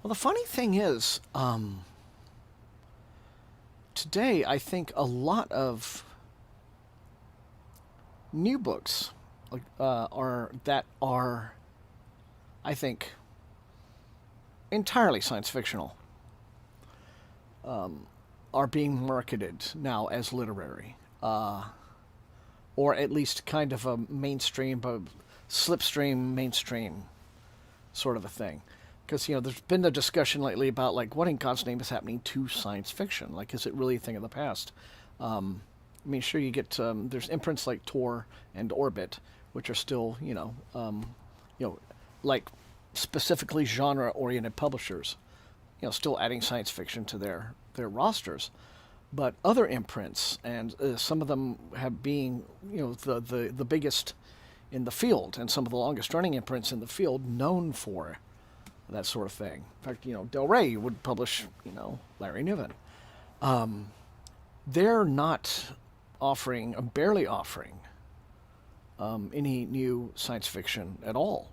the funny thing is, today I think a lot of new books are, I think, entirely science fictional, are being marketed now as literary, or at least kind of a mainstream, slipstream mainstream sort of a thing. Because, there's been a discussion lately about, like, what in God's name is happening to science fiction? Like, is it really a thing of the past? Sure, you get, there's imprints like Tor and Orbit, which are still, like, specifically genre-oriented publishers, still adding science fiction to their rosters. But other imprints, and some of them have been, the biggest in the field, and some of the longest-running imprints in the field known for that sort of thing. In fact, Del Rey would publish, Larry Niven. They're not barely offering any new science fiction at all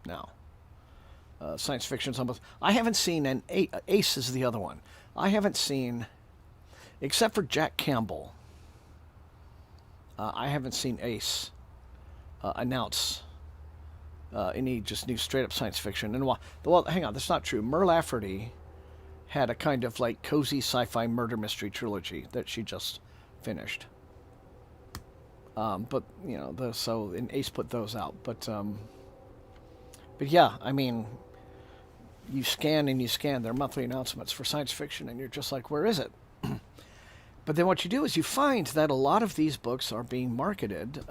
now. Science fiction's almost... I haven't seen Ace is the other one. I haven't seen, except for Jack Campbell, I haven't seen Ace announce any just new straight-up science fiction. And well, hang on, that's not true. Mur Lafferty had a kind of like cozy sci-fi murder mystery trilogy that she just finished. But and Ace put those out. But yeah, you scan their monthly announcements for science fiction, and you're just like, where is it? But then what you do is you find that a lot of these books are being marketed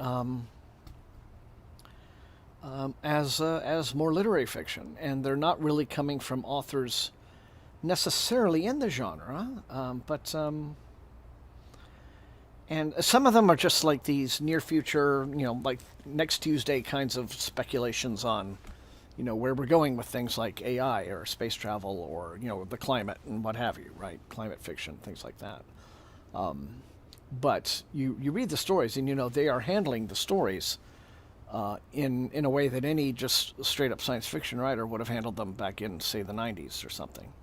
as more literary fiction, and they're not really coming from authors necessarily in the genre, but and some of them are just like these near future, like next Tuesday kinds of speculations on, where we're going with things like AI or space travel or, the climate and what have you, right? Climate fiction, things like that. But you read the stories and, they are handling the stories in a way that any just straight up science fiction writer would have handled them back in, say, the 90s or something,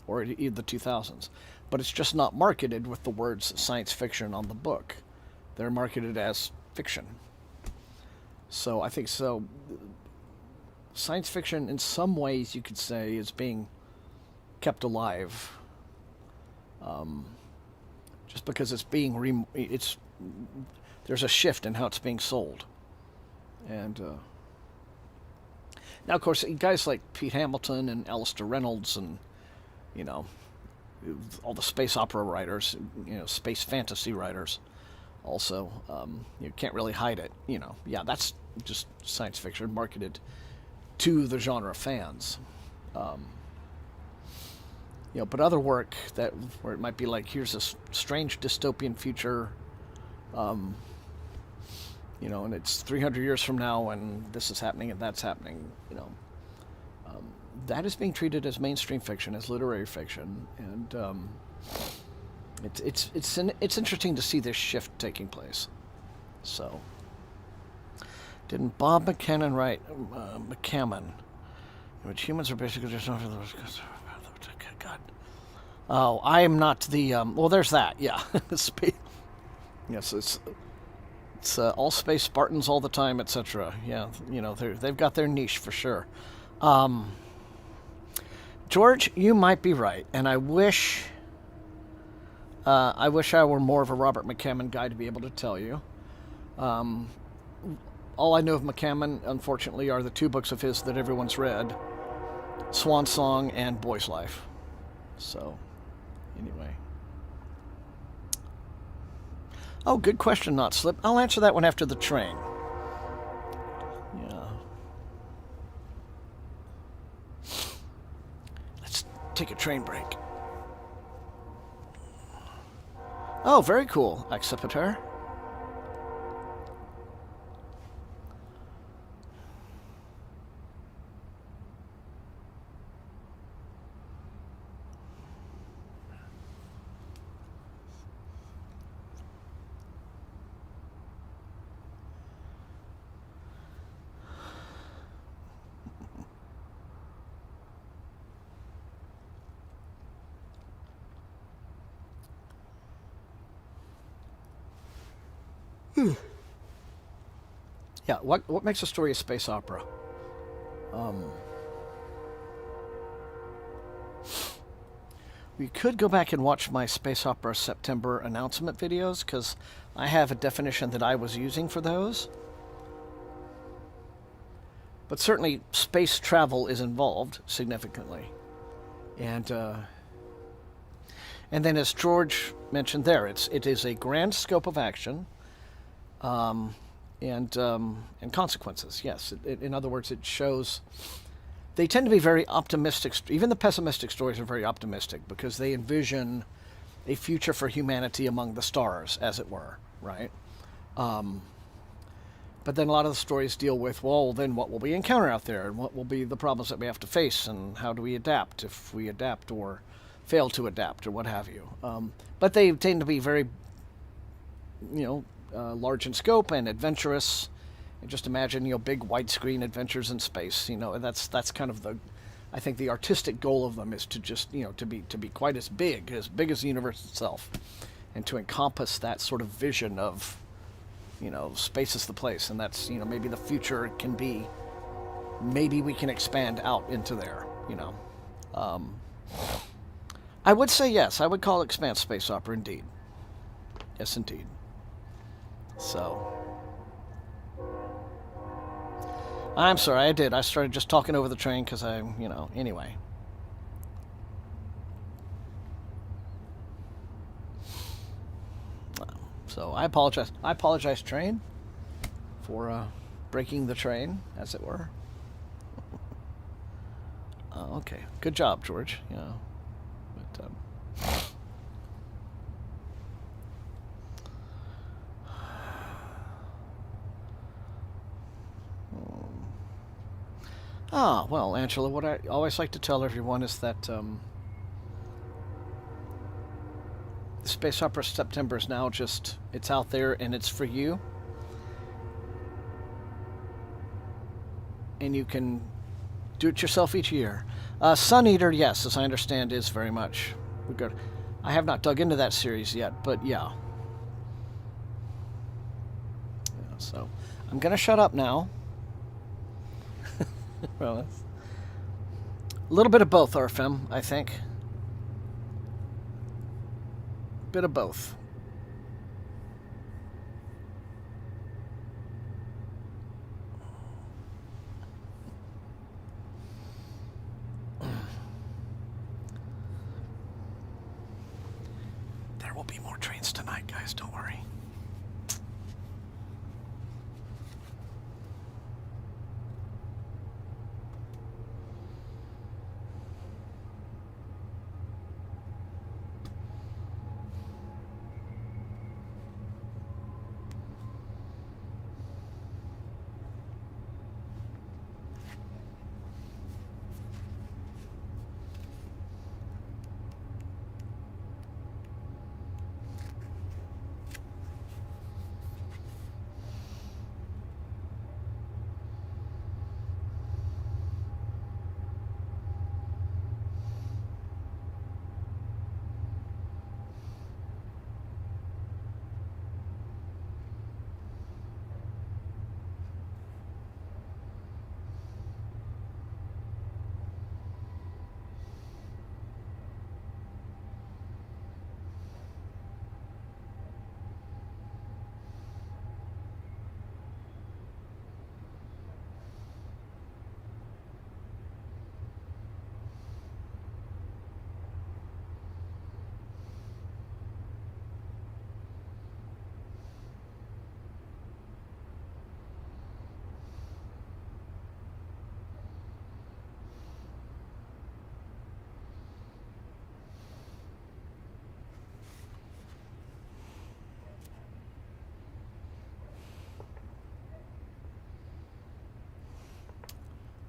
or even the 2000s. But it's just not marketed with the words science fiction on the book. They're marketed as fiction. So I think science fiction, in some ways, you could say, is being kept alive, just because it's being there's a shift in how it's being sold. And now, of course, guys like Pete Hamilton and Alistair Reynolds and, all the space opera writers, space fantasy writers also, you can't really hide it. Yeah, that's just science fiction marketed to the genre fans. But other work where it might be like, here's this strange dystopian future, and it's 300 years from now, and this is happening and that's happening. That is being treated as mainstream fiction, as literary fiction, and it's interesting to see this shift taking place. So, didn't Bob McCammon write McCammon, in which humans are basically just God. Oh, I am not the well. There's that. Yeah, Yes, it's all space Spartans all the time, etc. Yeah, they've got their niche for sure. Um, George, you might be right, and I wish I were more of a Robert McCammon guy to be able to tell you. Um, all I know of McCammon, unfortunately, are the two books of his that everyone's read: Swan Song and Boy's Life. So, anyway. Oh, good question, Not Slip. I'll answer that one after the train. Yeah. Let's take a train break. Oh, very cool, Accipiter. Yeah, what makes a story a space opera? Um, we could go back and watch my space opera September announcement videos, because I have a definition that I was using for those. But certainly, space travel is involved significantly, and then, as George mentioned there, it is a grand scope of action, um, and consequences. Yes, in other words, it shows. They tend to be very optimistic. Even the pessimistic stories are very optimistic because they envision a future for humanity among the stars, as it were, right? Um, but then a lot of the stories deal with, well, then what will we encounter out there, and what will be the problems that we have to face, and how do we adapt if we adapt or fail to adapt, or what have you. But they tend to be very, large in scope and adventurous. And just imagine, big widescreen adventures in space. That's kind of I think the artistic goal of them is to just, to be quite as big as the universe itself, and to encompass that sort of vision of, space is the place, and that's, maybe the future can be. Maybe we can expand out into there. Um, I would say yes. I would call Expanse space opera indeed. Yes, indeed. So, I'm sorry, I did. I started just talking over the train because anyway. So I apologize. I apologize, train, for breaking the train, as it were. Okay, good job, George. But well, Angela, what I always like to tell everyone is that the Space Opera September is now it's out there and it's for you. And you can do it yourself each year. Sun Eater, yes, as I understand, is very much good. I have not dug into that series yet, but yeah. So I'm going to shut up now. Well, a little bit of both, RFM, I think. Bit of both. There will be more trains tonight, guys, don't worry.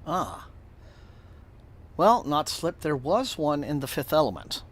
Ah. Well, not slip. There was one in the Fifth Element.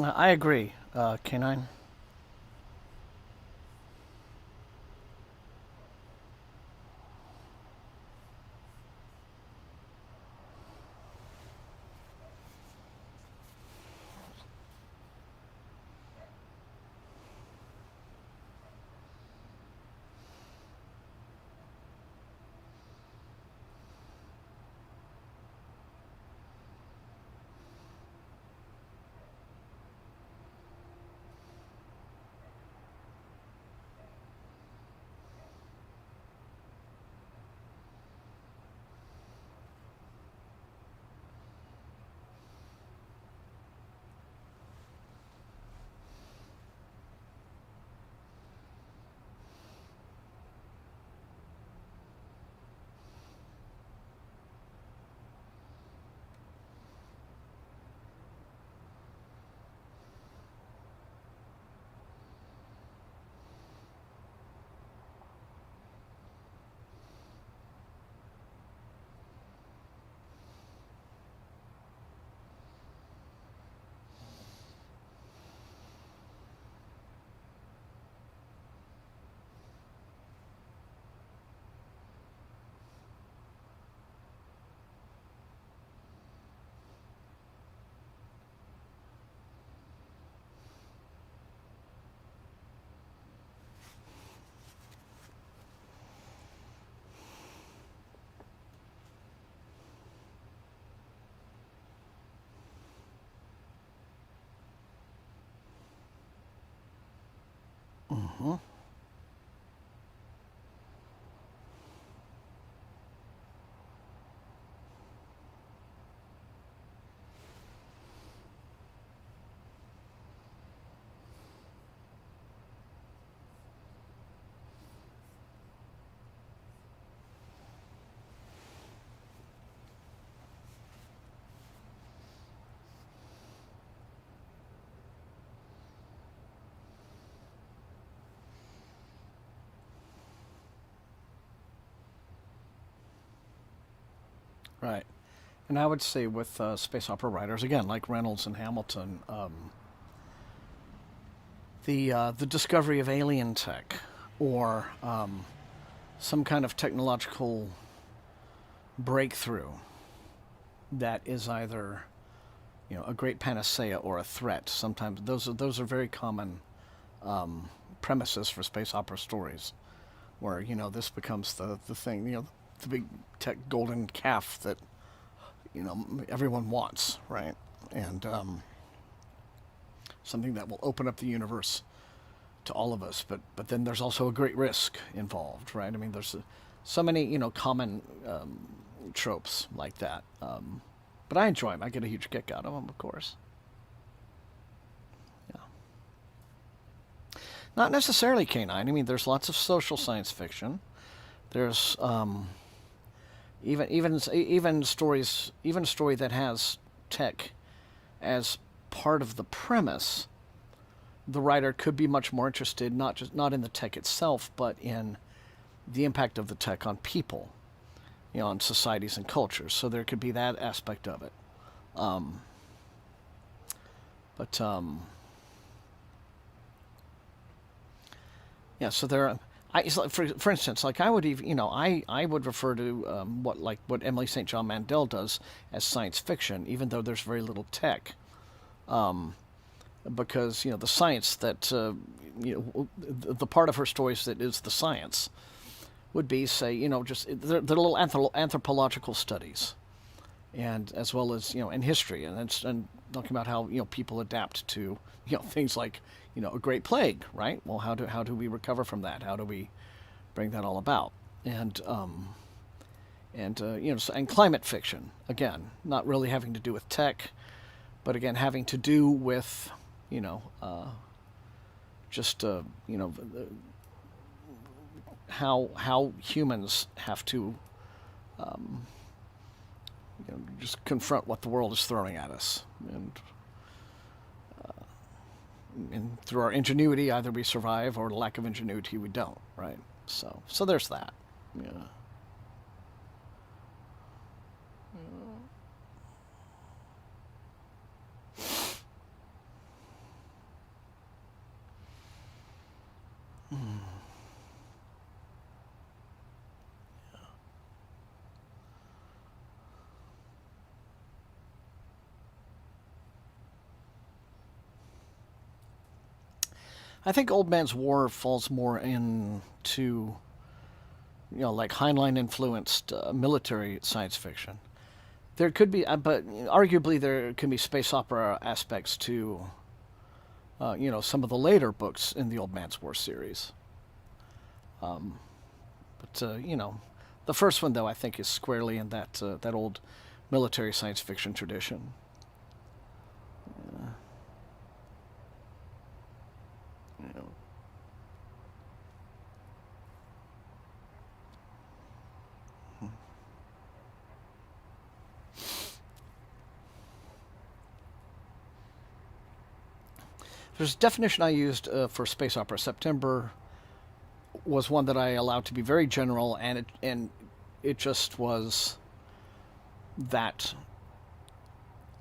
I agree, Canine. Hmm. Right. And I would say with space opera writers, again, like Reynolds and Hamilton, the discovery of alien tech or some kind of technological breakthrough that is either a great panacea or a threat. Sometimes those are very common premises for space opera stories, where this becomes the thing, the big tech golden calf that everyone wants, right? And something that will open up the universe to all of us. But then there's also a great risk involved, right? I mean, there's so many common tropes like that. But I enjoy them. I get a huge kick out of them, of course. Yeah. Not necessarily canine. I mean, there's lots of social science fiction. There's even stories, even a story that has tech as part of the premise. The writer could be much more interested not in the tech itself, but in the impact of the tech on people, on societies and cultures. So there could be that aspect of it. Yeah. So there. For instance, like I would even, I would refer to what Emily St. John Mandel does as science fiction, even though there's very little tech. Because the science that the part of her stories that is the science would be, say, just they're little anthropological studies, and as well as in history, and talking about how people adapt to things like a great plague, right? Well, how do we recover from that? How do we bring that all about? And climate fiction, again, not really having to do with tech, but again having to do with how humans have to just confront what the world is throwing at us, and through our ingenuity, either we survive, or lack of ingenuity, we don't, right? So there's that. Yeah. I think Old Man's War falls more into, like Heinlein influenced military science fiction. There could be, but arguably there can be space opera aspects to, some of the later books in the Old Man's War series. The first one though I think is squarely in that old military science fiction tradition. There's a definition I used for space opera. September was one that I allowed to be very general, and it just was that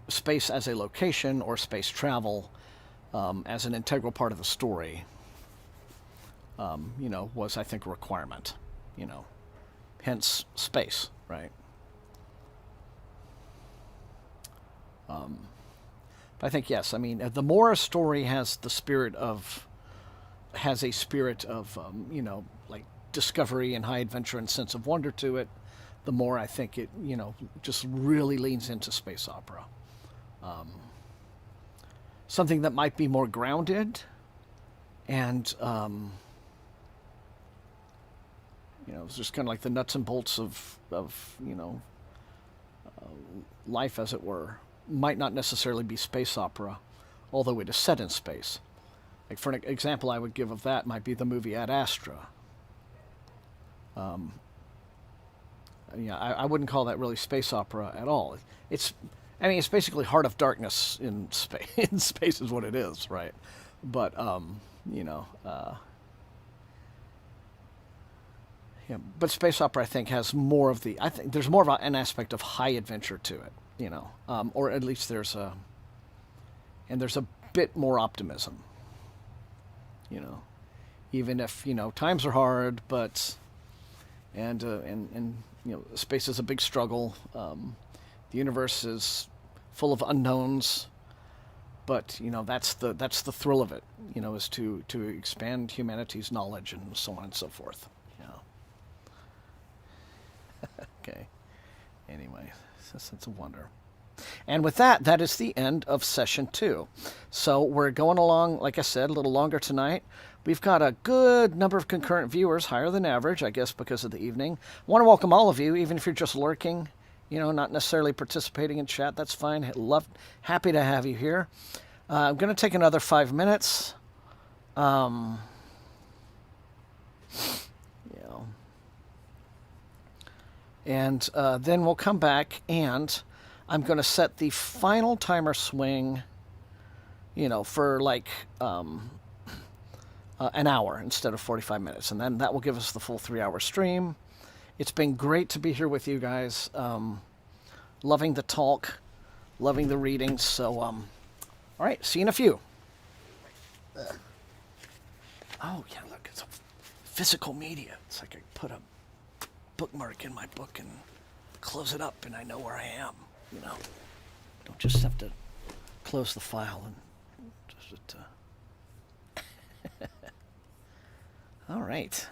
space as a location or space travel as an integral part of the story, was, I think, a requirement, hence space, right? But I think, yes, I mean, the more a story has a spirit of, like discovery and high adventure and sense of wonder to it, the more I think it, just really leans into space opera. Something that might be more grounded and, it's just kind of like the nuts and bolts of life, as it were, might not necessarily be space opera, although it is set in space. Like, for an example I would give of that might be the movie Ad Astra. I wouldn't call that really space opera at all. It's basically Heart of Darkness in space. In space is what it is, right? But but space opera, I think, has more of the. I think there's more of an aspect of high adventure to it, or at least there's a bit more optimism, even if times are hard, but and space is a big struggle. The universe is full of unknowns, but that's the thrill of it, is to expand humanity's knowledge and so on and so forth. Okay. Anyway, it's a sense of wonder. And with that, that is the end of session 2. So we're going along, like I said, a little longer tonight. We've got a good number of concurrent viewers, higher than average, I guess, because of the evening. I want to welcome all of you, even if you're just lurking, not necessarily participating in chat. That's fine. Happy to have you here. I'm going to take another 5 minutes. And then we'll come back, and I'm going to set the final timer swing, for like an hour instead of 45 minutes. And then that will give us the full 3-hour stream. It's been great to be here with you guys. Loving the talk, loving the readings. So, all right, see you in a few. Oh, yeah, look, it's a physical media. It's like I put a bookmark in my book and close it up, and I know where I am. Don't just have to close the file and just. All right.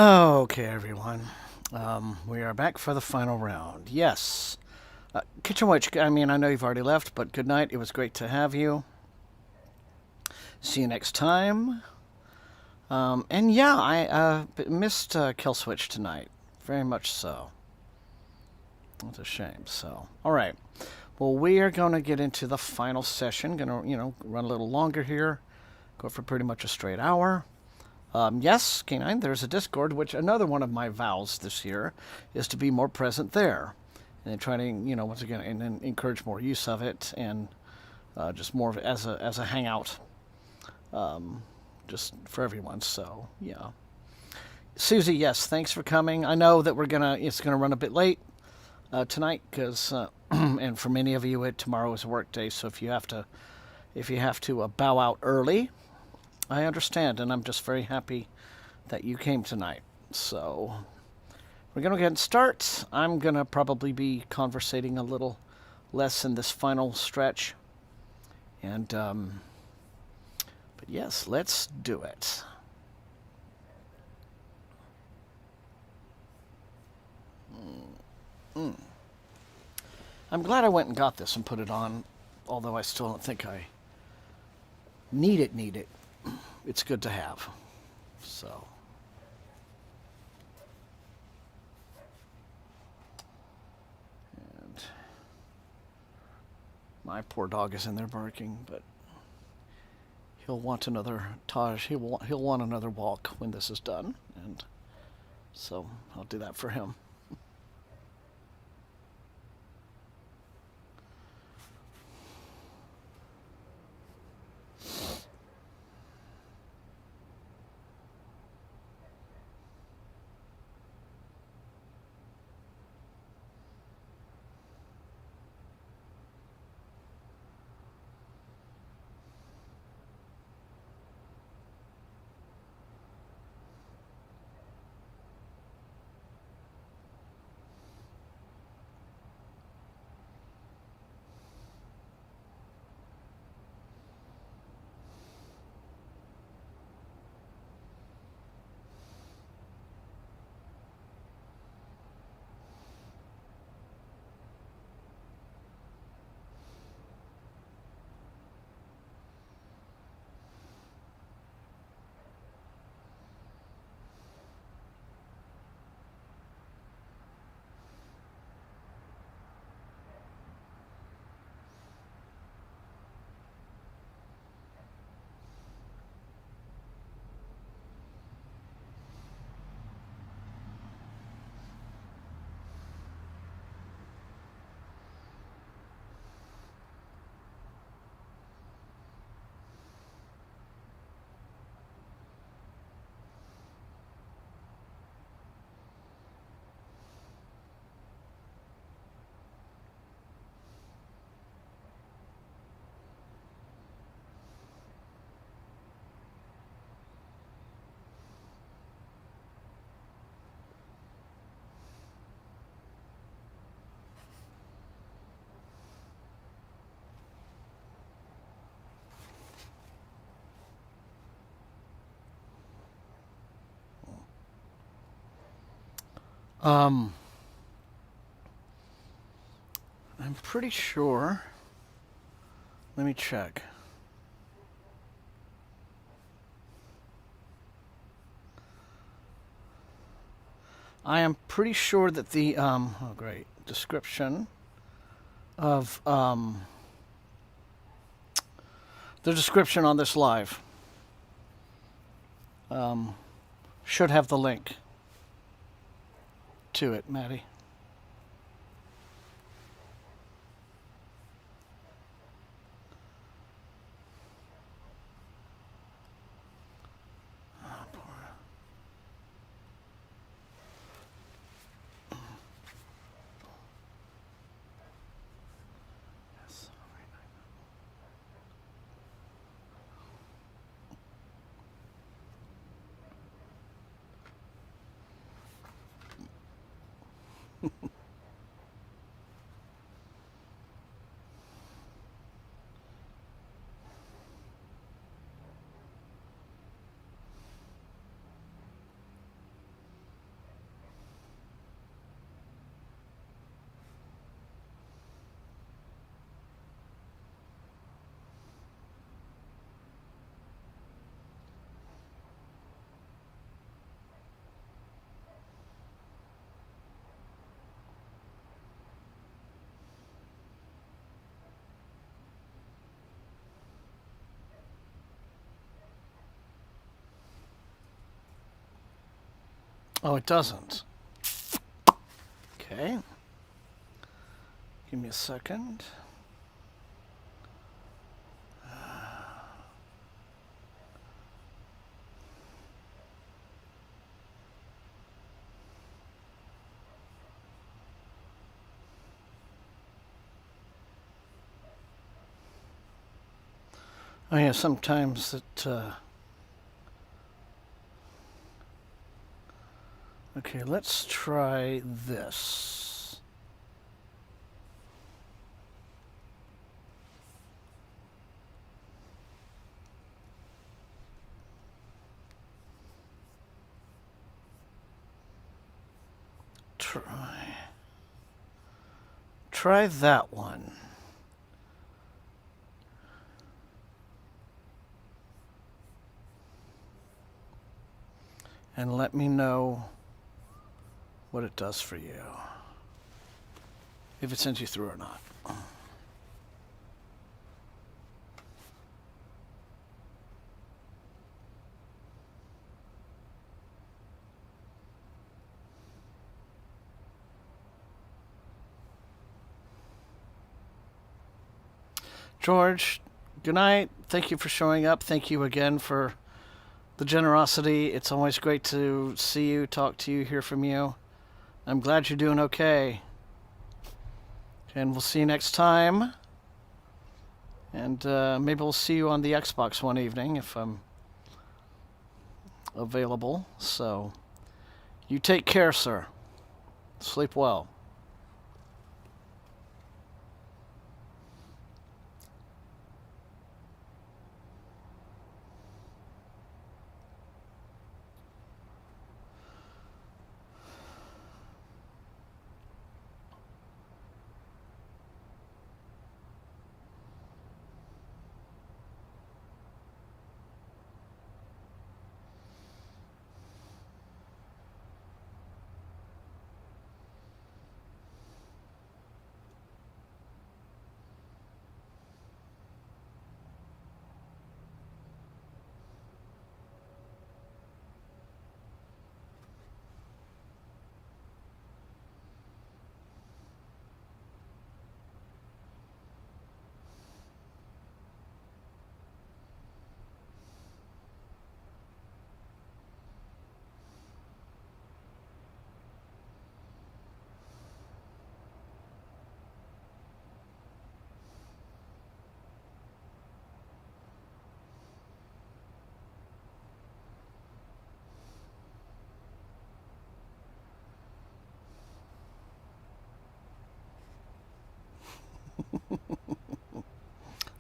Okay, everyone. We are back for the final round. Yes. Kitchen Witch, I mean, I know you've already left, but good night. It was great to have you. See you next time. And yeah, I missed Kill Switch tonight. Very much so. That's a shame. So, all right. Well, we are going to get into the final session. Going to, run a little longer here. Go for pretty much a straight hour. Yes, K9, there's a Discord, which another one of my vows this year is to be more present there. And try to, once again, and encourage more use of it and just more of it as a hangout just for everyone. So, yeah. Susie, yes, thanks for coming. I know that it's gonna run a bit late tonight because, and for many of you, tomorrow is a work day. So if you have to bow out early, I understand, and I'm just very happy that you came tonight. So we're going to go ahead and start. I'm going to probably be conversating a little less in this final stretch. And, but yes, let's do it. I'm glad I went and got this and put it on, although I still don't think I need it. It's good to have. So. And my poor dog is in there barking, but he'll want another Taj. He'll want another walk when this is done, and so I'll do that for him. I'm pretty sure. Let me check. I am pretty sure that the description of the description on this live should have the link to it, Maddie. Oh, it doesn't. Okay. Give me a second. Oh yeah, sometimes it... Okay, let's try this. Try that one. And let me know what it does for you. If it sends you through or not. George, good night. Thank you for showing up. Thank you again for the generosity. It's always great to see you, talk to you, hear from you. I'm glad you're doing okay. And we'll see you next time. And maybe we'll see you on the Xbox one evening if I'm available. So, you take care, sir. Sleep well.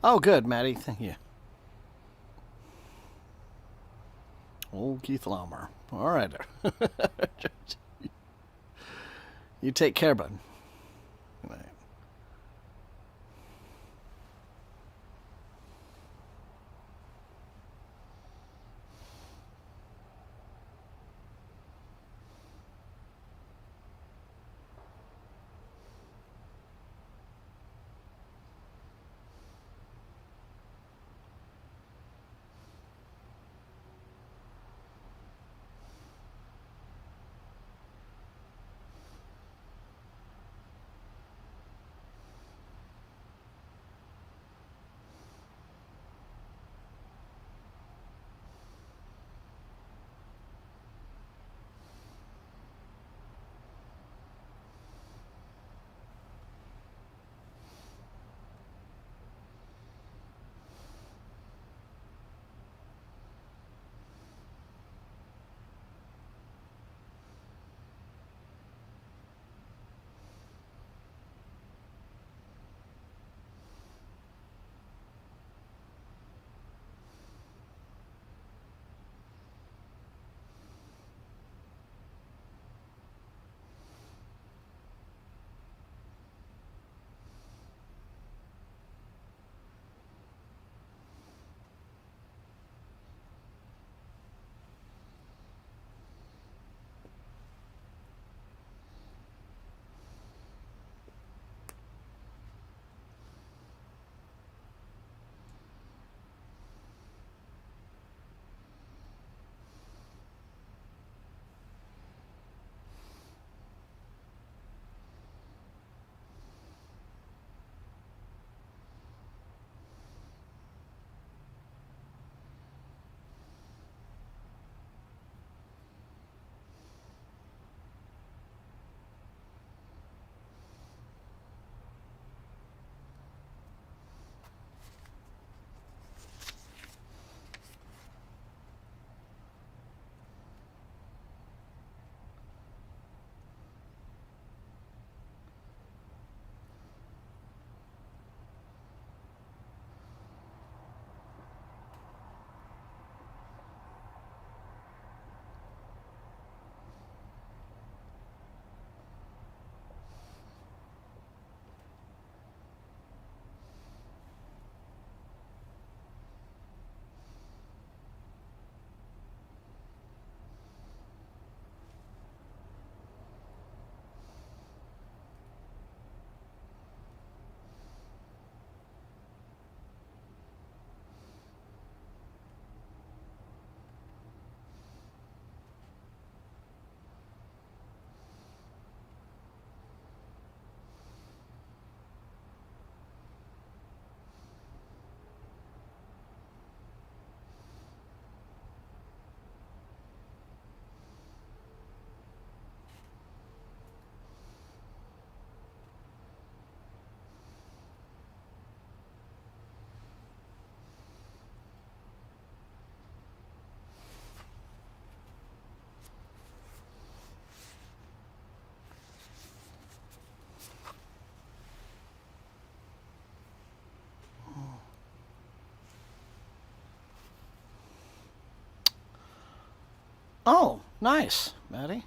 Oh, good, Maddie. Thank you. Old Keith Laumer. All right. You take care, bud. Good night. Oh, nice, Maddie.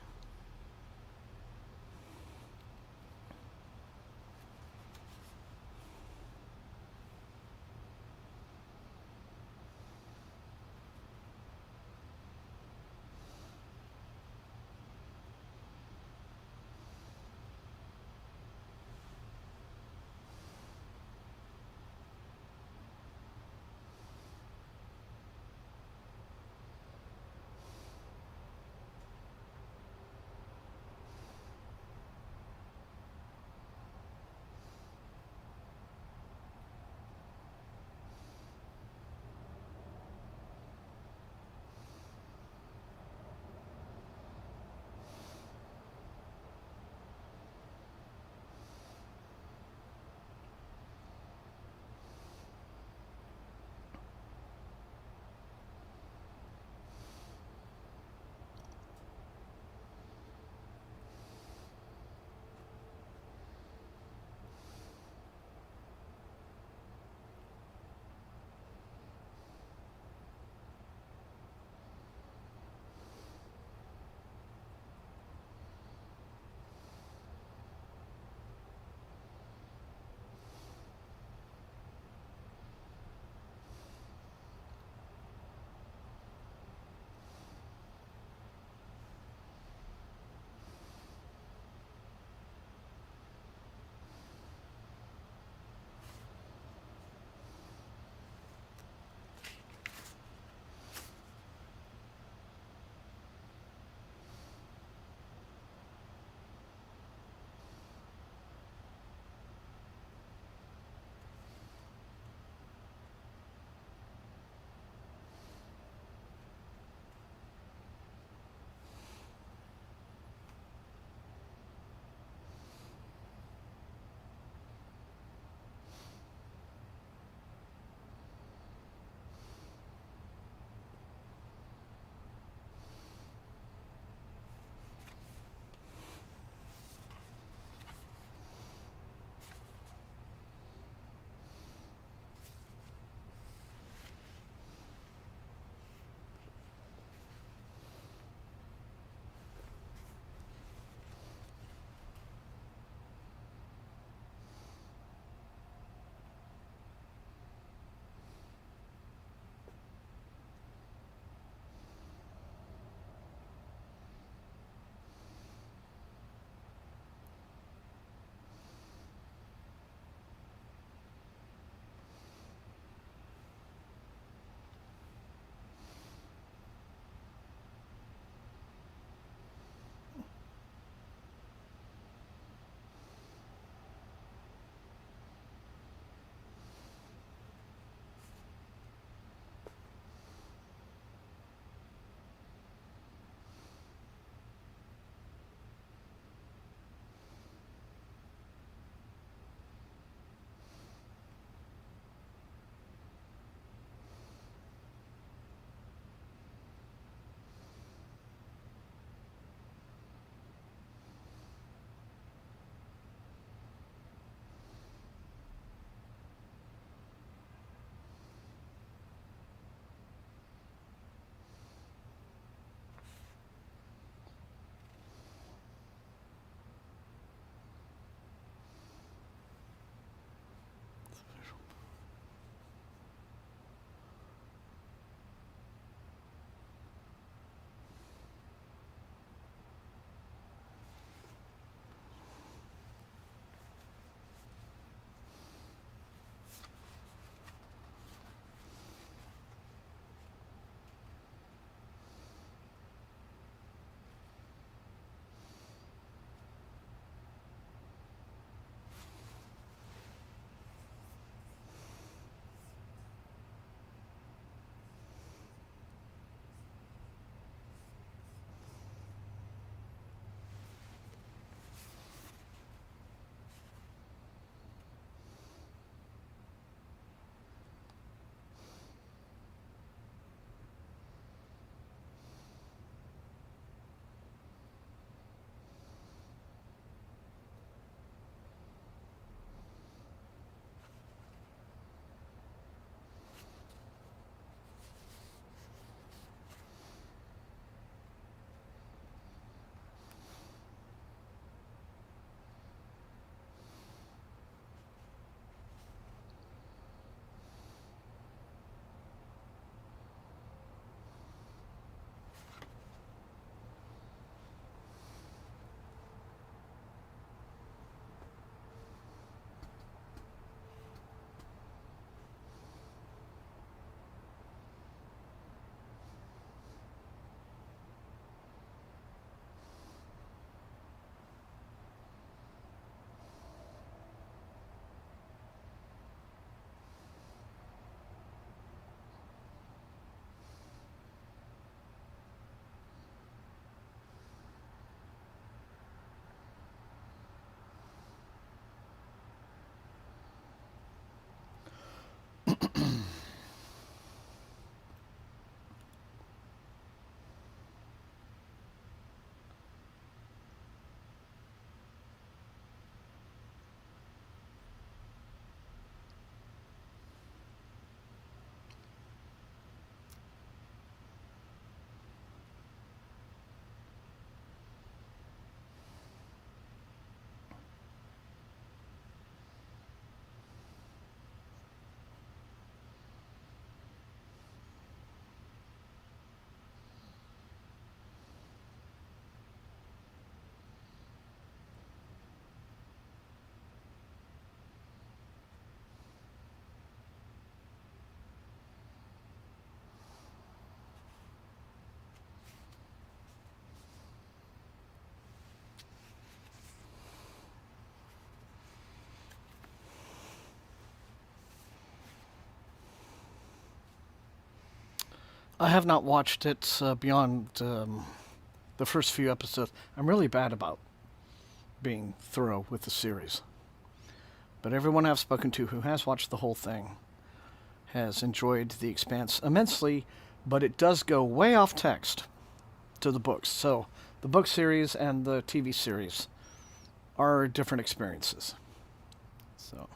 I have not watched it beyond the first few episodes. I'm really bad about being thorough with the series. But everyone I've spoken to who has watched the whole thing has enjoyed The Expanse immensely, but it does go way off text to the books. So the book series and the TV series are different experiences. So.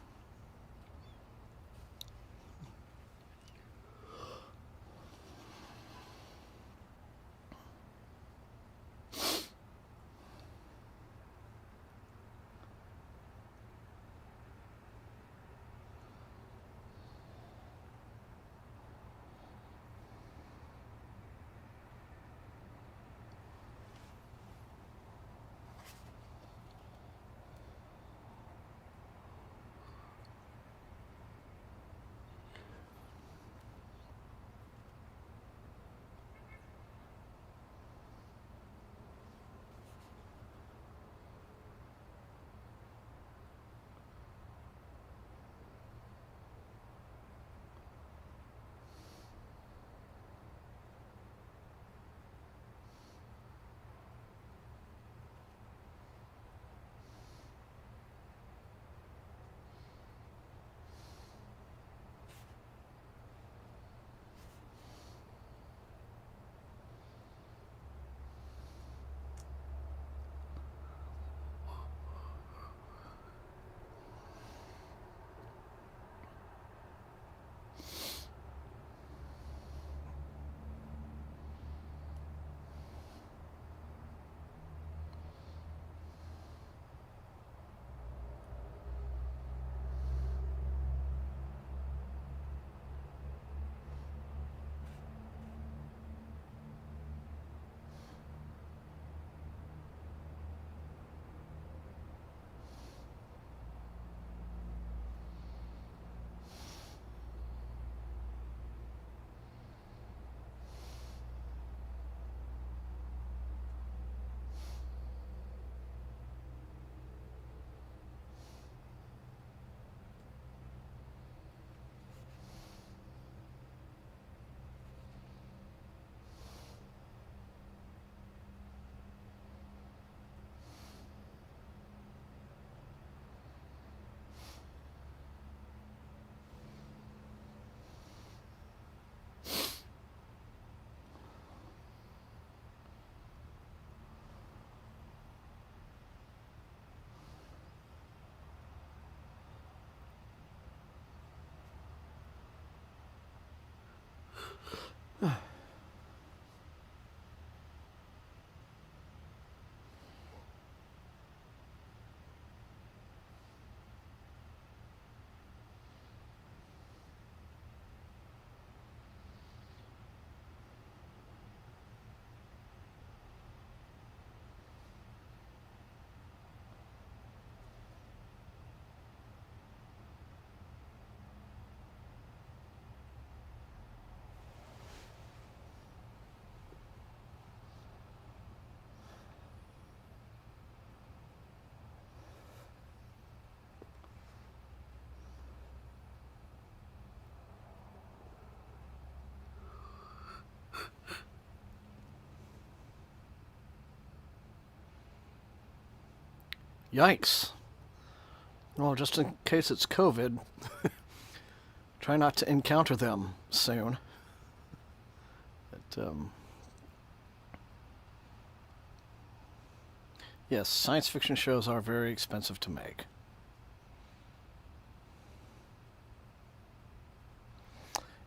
Yikes. Well, just in case it's COVID, try not to encounter them soon. But, yes, science fiction shows are very expensive to make.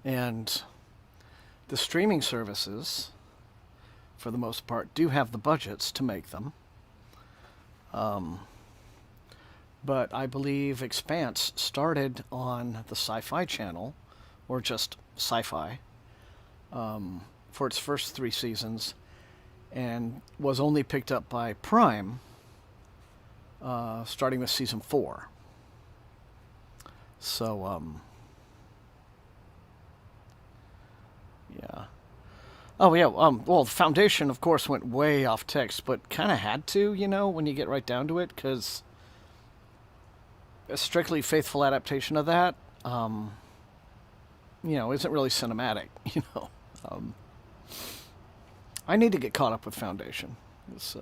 And the streaming services, for the most part, do have the budgets to make them. But I believe Expanse started on the Sci-Fi Channel, or just Sci-Fi, for its first 3 seasons, and was only picked up by Prime, starting with season 4. So, yeah. Oh, yeah, well, the Foundation, of course, went way off text, but kind of had to, when you get right down to it, because a strictly faithful adaptation of that, isn't really cinematic, I need to get caught up with Foundation. It's,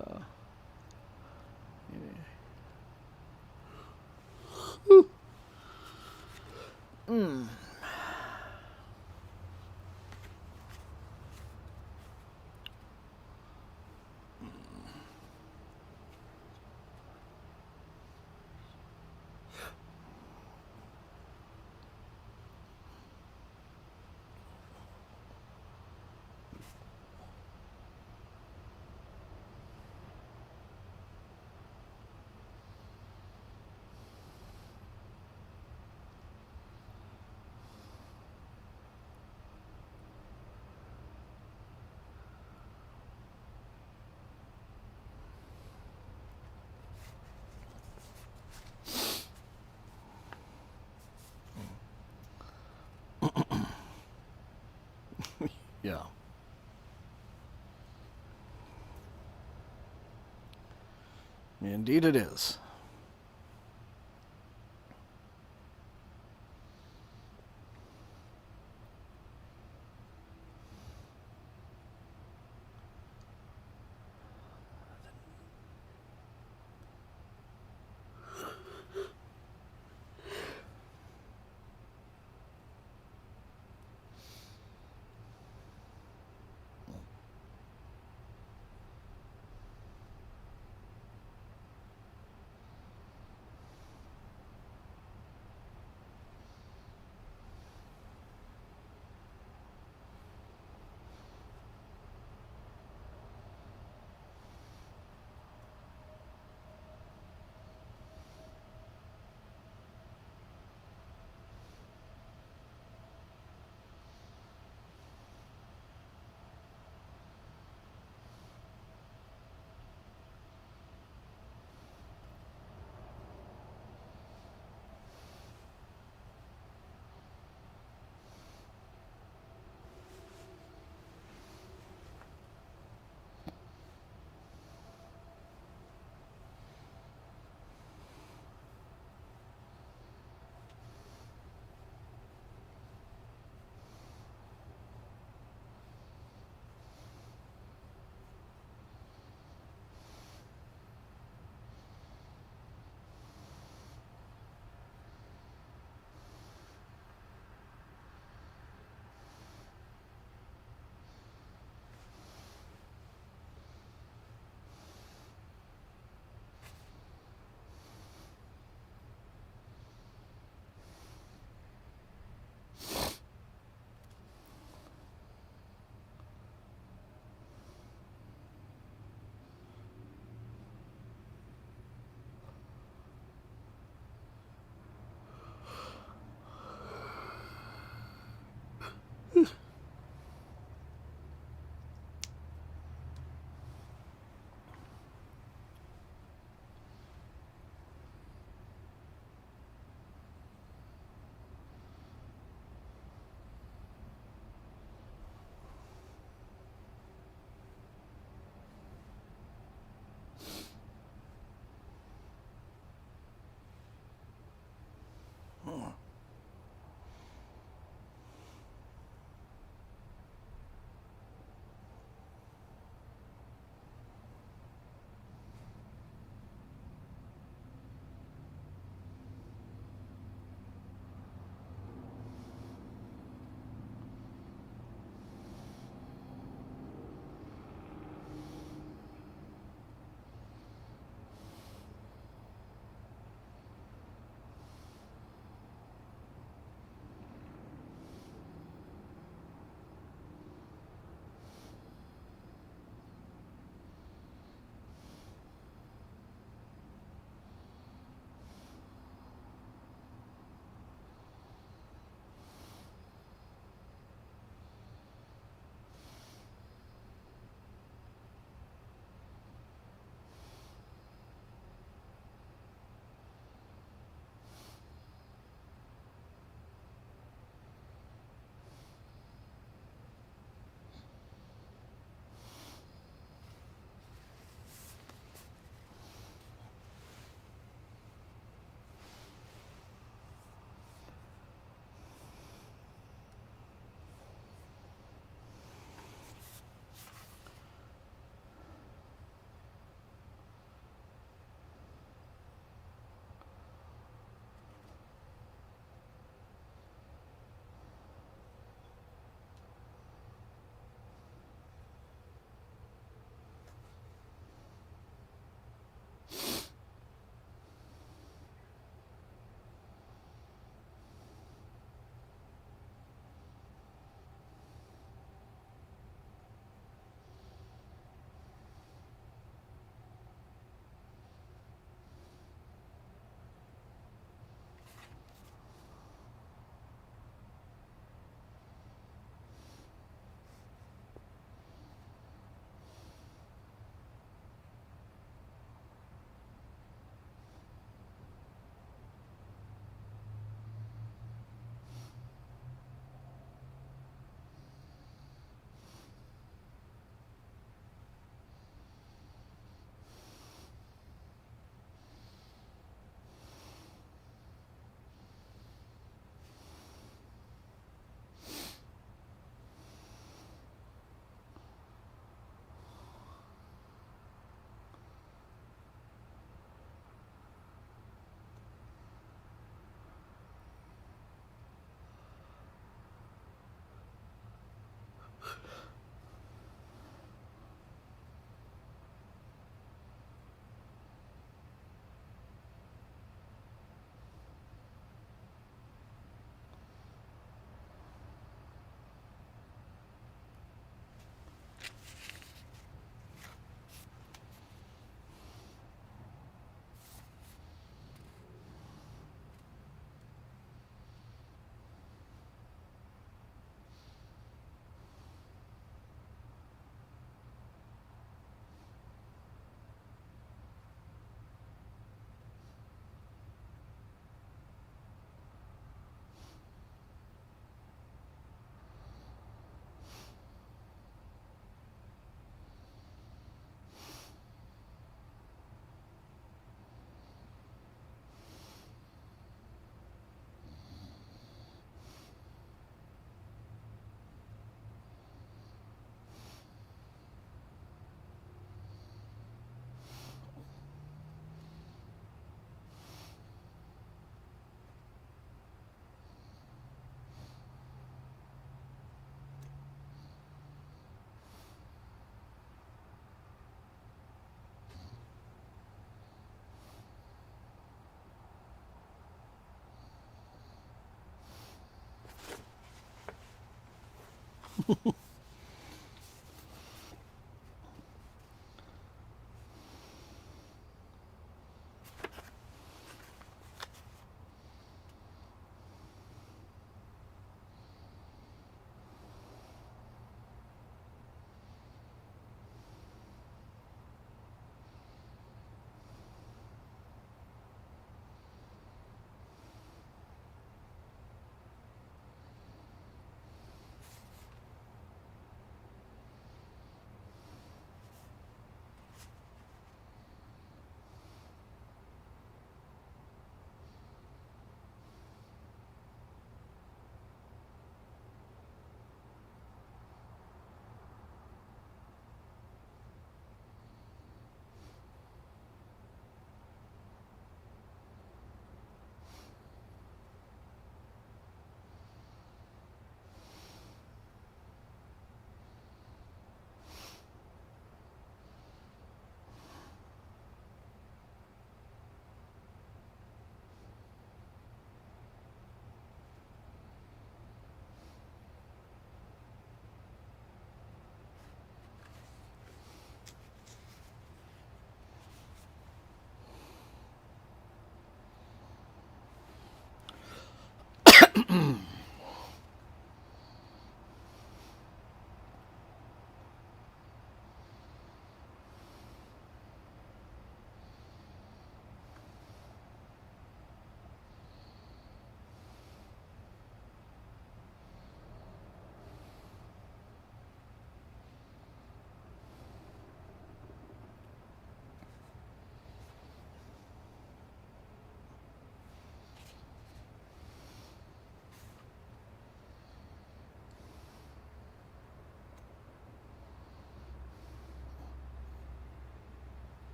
yeah. Indeed it is.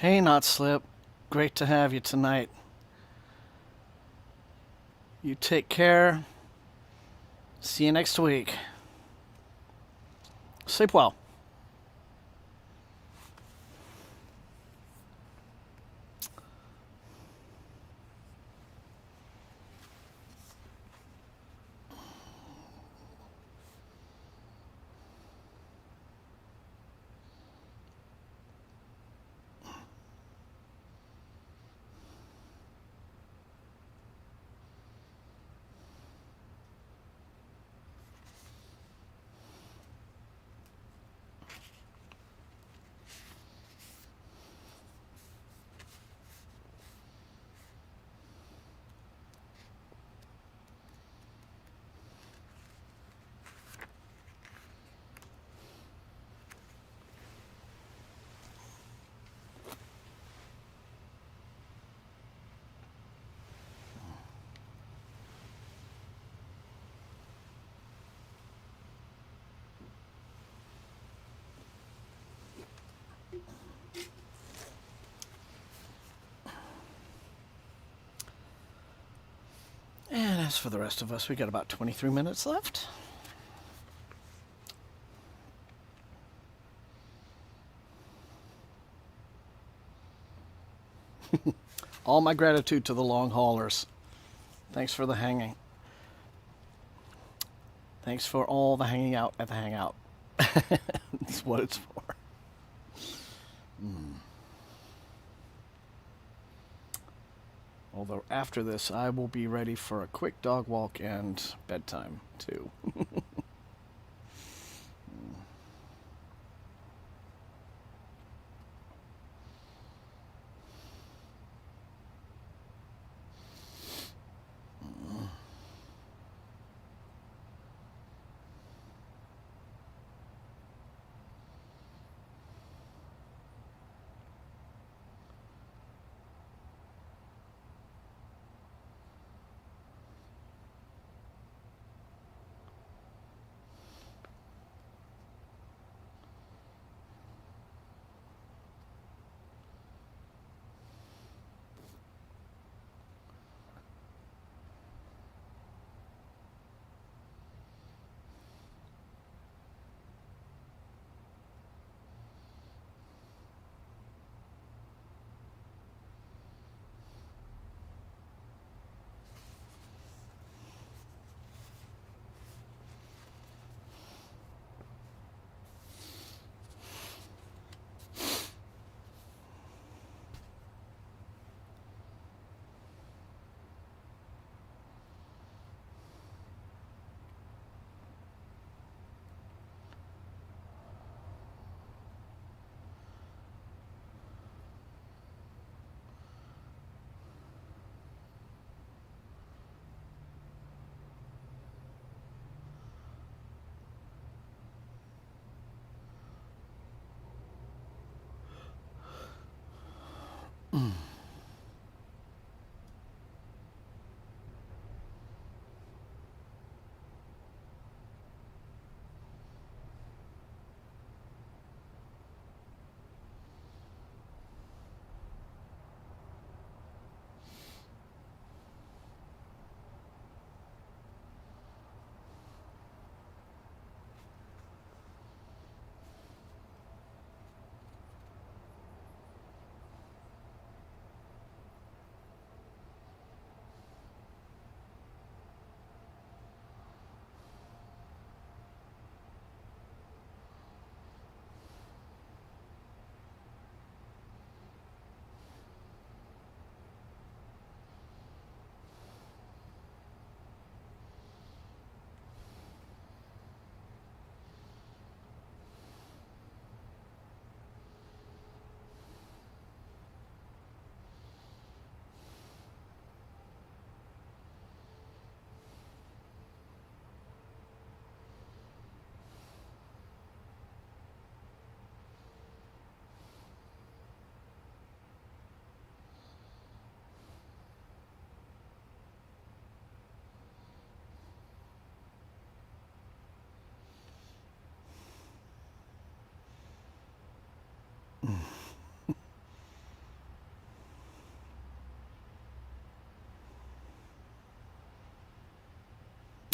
Hey, Not Slip. Great to have you tonight. You take care. See you next week. Sleep well. And as for the rest of us, we got about 23 minutes left. All my gratitude to the long haulers. Thanks for the hanging. Thanks for all the hanging out at the Hangout. That's what it's for. Although after this, I will be ready for a quick dog walk and bedtime, too.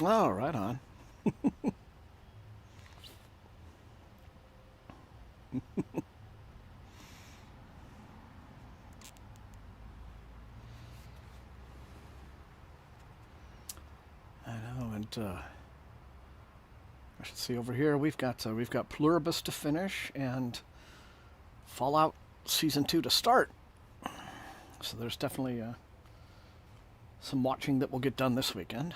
Oh, right on. I know, and I should see over here. We've got Pluribus to finish and Fallout Season 2 to start. So there's definitely some watching that will get done this weekend.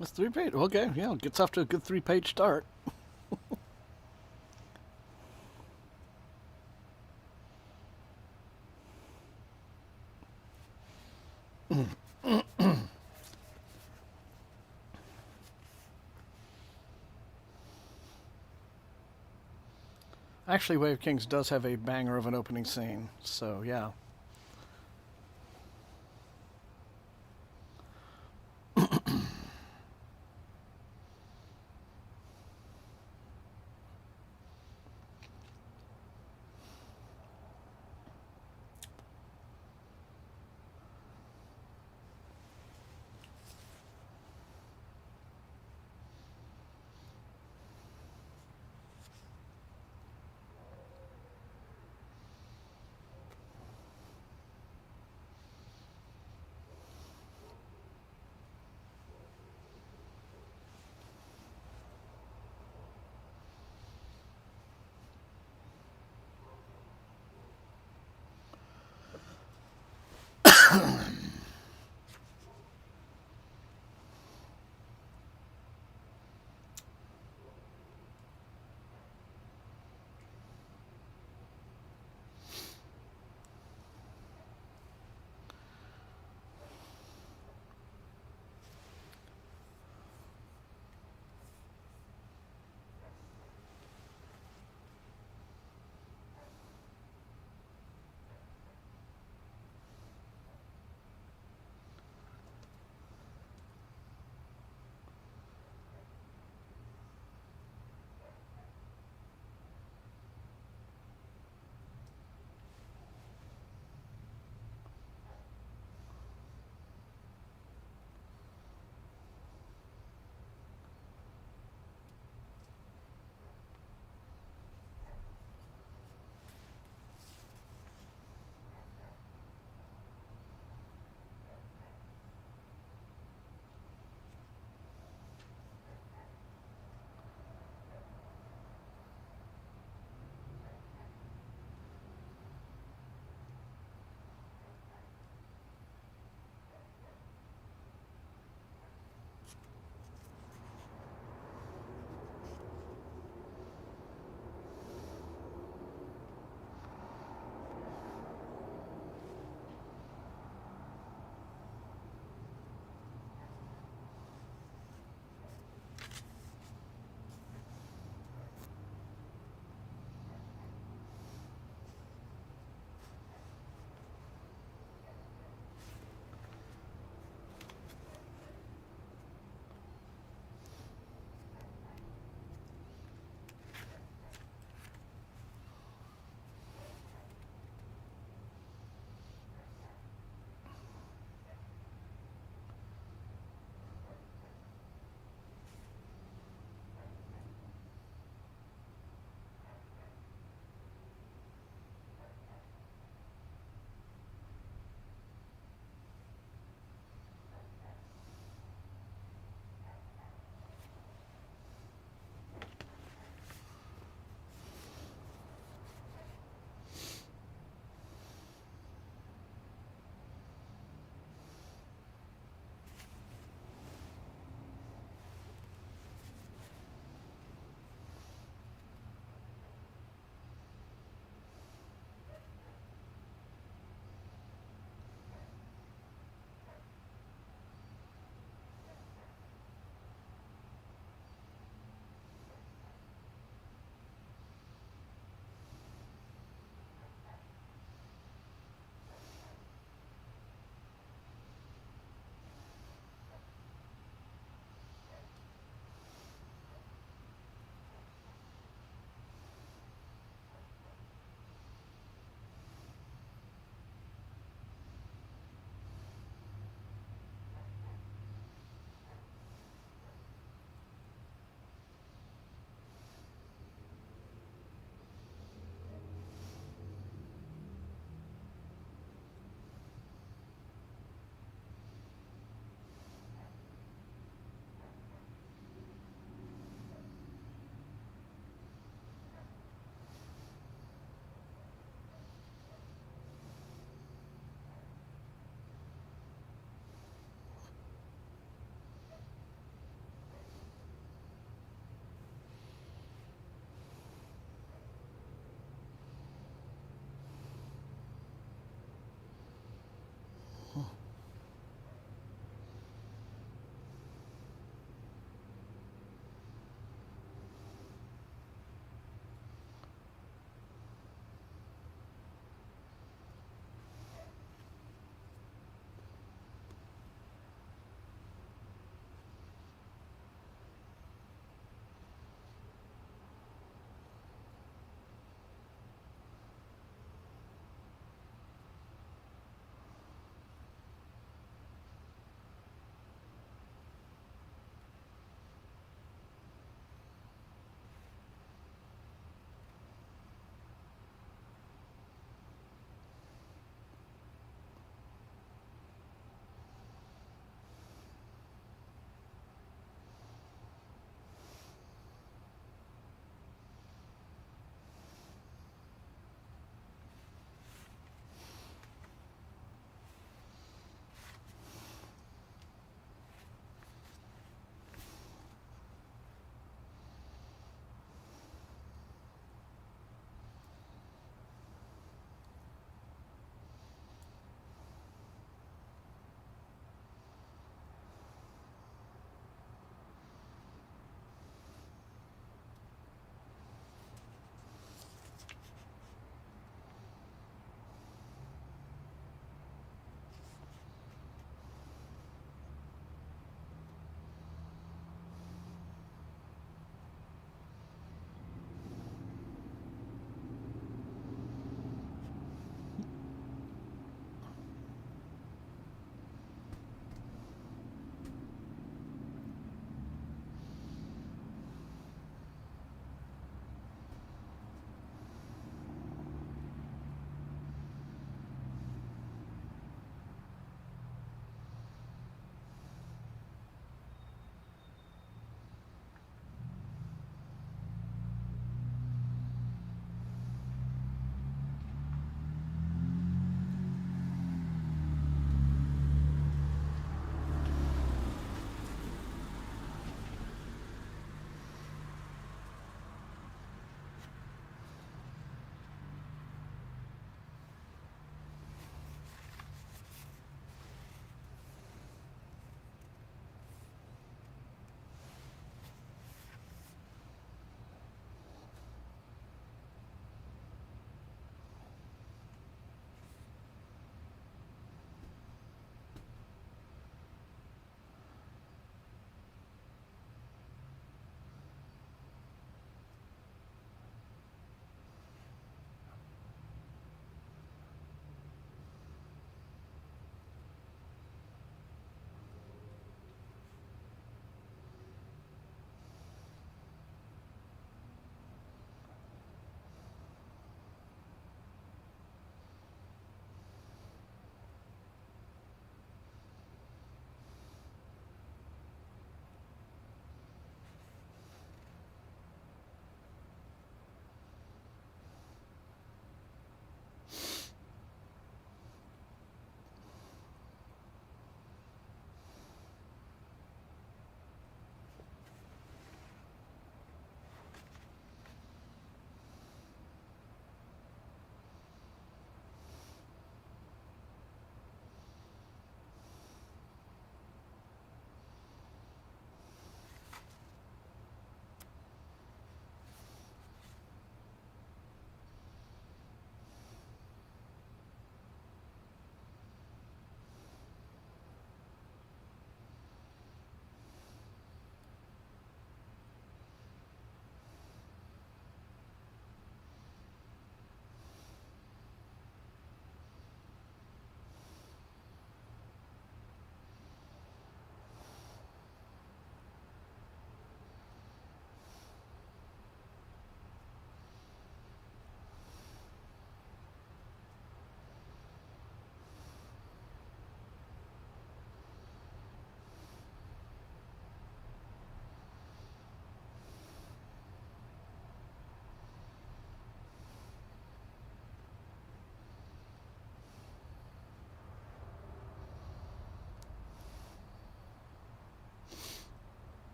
It's 3 page. Okay, yeah, gets off to a good 3 page start. Actually, Wave Kings does have a banger of an opening scene, so yeah.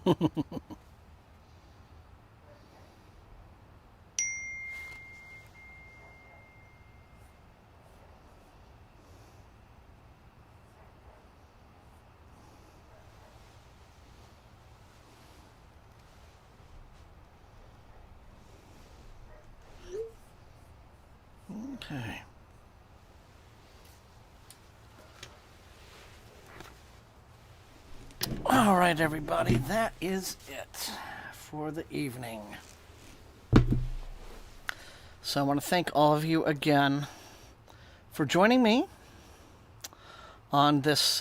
Okay. All right, everybody, that is it for the evening. So I want to thank all of you again for joining me on this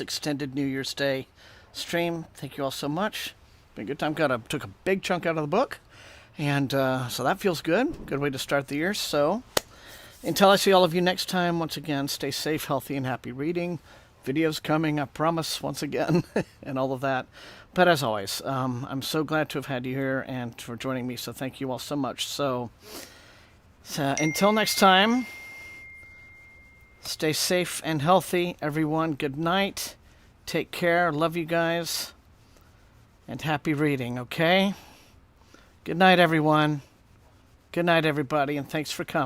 extended New Year's Day stream. Thank you all so much. Been a good time. Took a big chunk out of the book, and so that feels good. Good way to start the year. So until I see all of you next time, once again, stay safe, healthy, and happy reading. Videos coming, I promise, once again, and all of that. But as always, I'm so glad to have had you here and for joining me, so thank you all so much. So until next time, stay safe and healthy, everyone. Good night. Take care. Love you guys. And happy reading, okay? Good night, everyone. Good night, everybody, and thanks for coming.